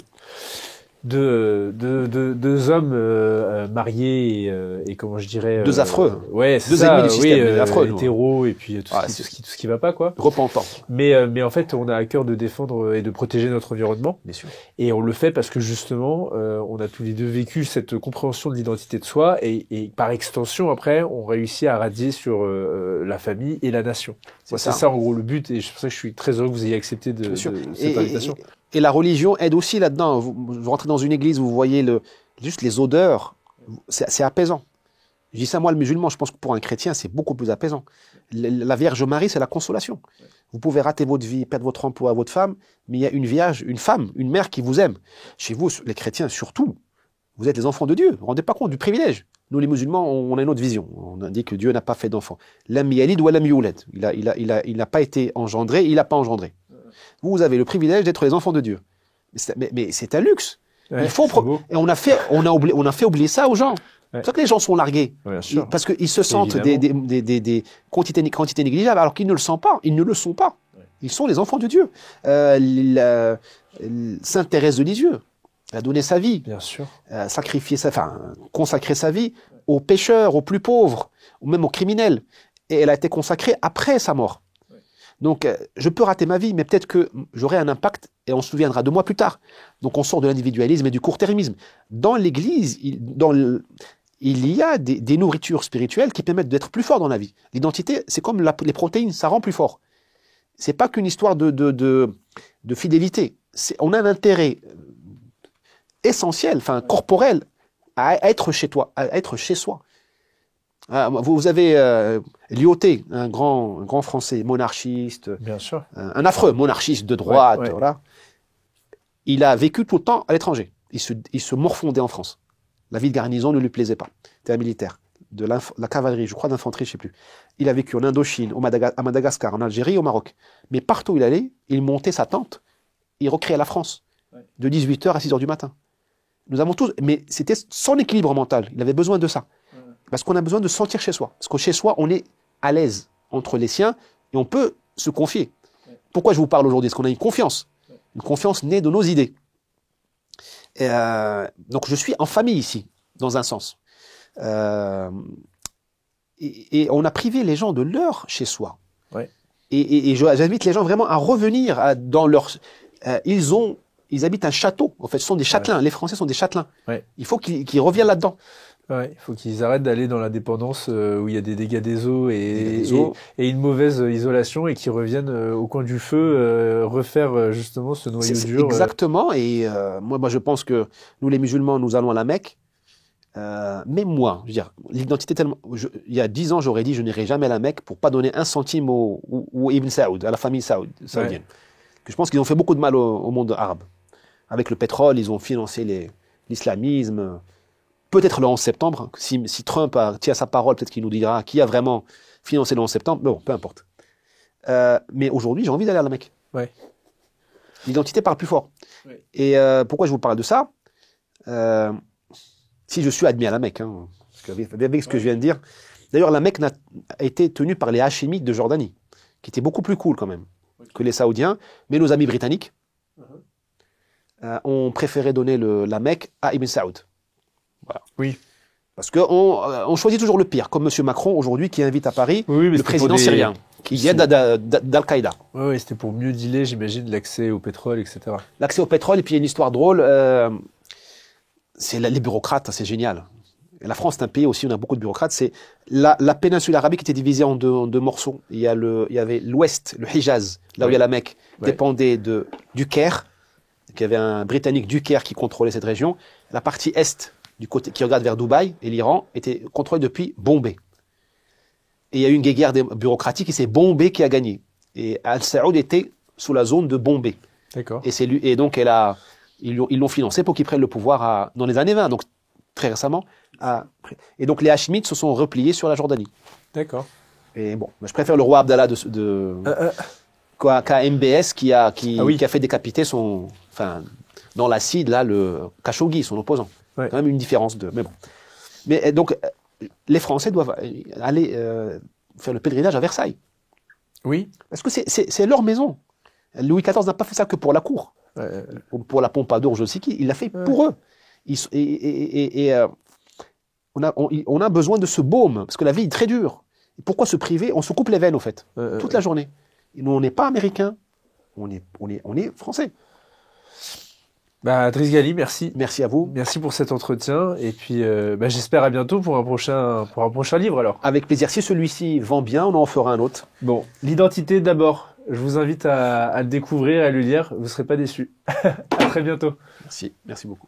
hommes mariés et comment je dirais deux affreux. Ouais, c'est deux ça, ennemis du système, affreux, hétéros et puis tout ce qui va pas, quoi. Repentant. Mais en fait, on a à cœur de défendre et de protéger notre environnement. Bien sûr. Et on le fait parce que justement, on a tous les deux vécu cette compréhension de l'identité de soi et par extension, après, on réussit à radier sur la famille et la nation. C'est ça, en gros, le but. Et c'est pour ça que je suis très heureux que vous ayez accepté cette invitation. Et la religion aide aussi là-dedans. Vous rentrez dans une église, vous voyez juste les odeurs, c'est apaisant. Je dis ça moi, le musulman, je pense que pour un chrétien, c'est beaucoup plus apaisant. La Vierge Marie, c'est la consolation. Vous pouvez rater votre vie, perdre votre emploi, votre femme, mais il y a une femme, une mère qui vous aime. Chez vous, les chrétiens surtout, vous êtes les enfants de Dieu. Vous ne vous rendez pas compte du privilège. Nous, les musulmans, on a une autre vision. On a dit que Dieu n'a pas fait d'enfant. Lam yalid wa lam yulad. Il n'a pas été engendré, il n'a pas engendré. Vous avez le privilège d'être les enfants de Dieu. Mais c'est un luxe. Ouais, il faut et on a fait oublier ça aux gens. C'est pour ça que les gens sont largués. Ouais, parce qu'ils se sentent des quantités négligeables, alors qu'ils ne le sont pas. Ils ne le sont pas. Ouais. Ils sont les enfants de Dieu. Sainte Thérèse de Lisieux a donné sa vie. Bien sûr. Consacré sa vie aux pécheurs, aux plus pauvres, ou même aux criminels. Et elle a été consacrée après sa mort. Donc, je peux rater ma vie, mais peut-être que j'aurai un impact et on se souviendra de moi plus tard. Donc, on sort de l'individualisme et du court-termisme. Dans l'Église, il y a des nourritures spirituelles qui permettent d'être plus fort dans la vie. L'identité, c'est comme les protéines, ça rend plus fort. C'est pas qu'une histoire de fidélité. On a un intérêt essentiel, enfin corporel, à être chez toi, à être chez soi. Vous avez Lyautey, un grand Français monarchiste, Bien sûr. un affreux monarchiste de droite, Ouais. voilà. Il a vécu tout le temps à l'étranger. Il se morfondait en France. La vie de garnison ne lui plaisait pas. C'était un militaire, de la cavalerie, je crois, d'infanterie, je sais plus. Il a vécu en Indochine, à Madagascar, en Algérie, au Maroc. Mais partout où il allait, il montait sa tente, il recréait la France, de 18h à 6h du matin. Nous avons tous, mais c'était son équilibre mental. Il avait besoin de ça. Parce qu'on a besoin de se sentir chez soi. Parce que chez soi, on est à l'aise entre les siens et on peut se confier. Pourquoi je vous parle aujourd'hui? Parce qu'on a une confiance. Une confiance née de nos idées. Donc je suis en famille ici, dans un sens. Et on a privé les gens de leur chez soi. Ouais. Et j'invite les gens vraiment à revenir dans leur... Ils habitent un château, en fait, ce sont des châtelains. Ouais. Les Français sont des châtelains. Ouais. Il faut qu'ils reviennent là-dedans. Ouais, il faut qu'ils arrêtent d'aller dans la dépendance où il y a des dégâts des eaux et une mauvaise isolation et qu'ils reviennent au coin du feu refaire justement ce noyau dur. Exactement. Et moi, je pense que nous, les musulmans, nous allons à la Mecque. Même moi, je veux dire, l'identité tellement... il y a 10 ans, j'aurais dit je n'irai jamais à la Mecque pour pas donner un centime au Ibn Saoud, à la famille saoudienne. Ouais. Je pense qu'ils ont fait beaucoup de mal au monde arabe. Avec le pétrole, ils ont financé l'islamisme. Peut-être le 11 septembre, si Trump tient sa parole, peut-être qu'il nous dira qui a vraiment financé le 11 septembre. Bon, peu importe. Mais aujourd'hui, j'ai envie d'aller à la Mecque. Ouais. L'identité parle plus fort. Ouais. Et pourquoi je vous parle de ça si je suis admis à la Mecque, hein, parce avec ce que je viens de dire. D'ailleurs, la Mecque a été tenue par les Hachimites de Jordanie, qui étaient beaucoup plus cool quand même que les Saoudiens. Mais nos amis britanniques ont préféré donner la Mecque à Ibn Saoud. Voilà. Oui. Parce qu'on choisit toujours le pire, comme M. Macron aujourd'hui qui invite à Paris le président syrien, qui vient d'Al-Qaïda. Oui, c'était pour mieux dealer, j'imagine, l'accès au pétrole, etc. L'accès au pétrole, et puis il y a une histoire drôle, c'est les bureaucrates, c'est génial. Et la France, c'est un pays aussi où on a beaucoup de bureaucrates. C'est la péninsule arabique était divisée en deux morceaux. Il y avait l'ouest, le Hijaz, là où il y a la Mecque, dépendait du Caire. Donc il y avait un Britannique du Caire qui contrôlait cette région. La partie est, du côté qui regarde vers Dubaï et l'Iran, était contrôlée depuis Bombay. Et il y a eu une guerre bureaucratique et c'est Bombay qui a gagné. Et Al-Saoud était sous la zone de Bombay. D'accord. Et donc ils l'ont financé pour qu'il prenne le pouvoir dans les années 20, donc très récemment. Et donc les Hachimites se sont repliés sur la Jordanie. D'accord. Et bon, je préfère le roi Abdallah qu'à MBS qui a fait décapiter dans l'acide là le Khashoggi, son opposant. Ouais. Quand même une différence mais bon. Mais donc les Français doivent aller faire le pèlerinage à Versailles. Oui. Parce que c'est leur maison. Louis XIV n'a pas fait ça que pour la cour. Pour la Pompadour, je sais qui, il l'a fait pour eux. On a besoin de ce baume, parce que la vie est très dure. Et pourquoi se priver? On se coupe les veines, au fait, toute la journée. Et nous, on n'est pas américains, on est français. Driss Ghali, merci. Merci à vous. Merci pour cet entretien. Et puis, j'espère à bientôt pour un prochain livre, alors. Avec plaisir. Si celui-ci vend bien, on en fera un autre. Bon, l'identité d'abord. Je vous invite à le découvrir et à le lire. Vous ne serez pas déçus. À très bientôt. Merci beaucoup.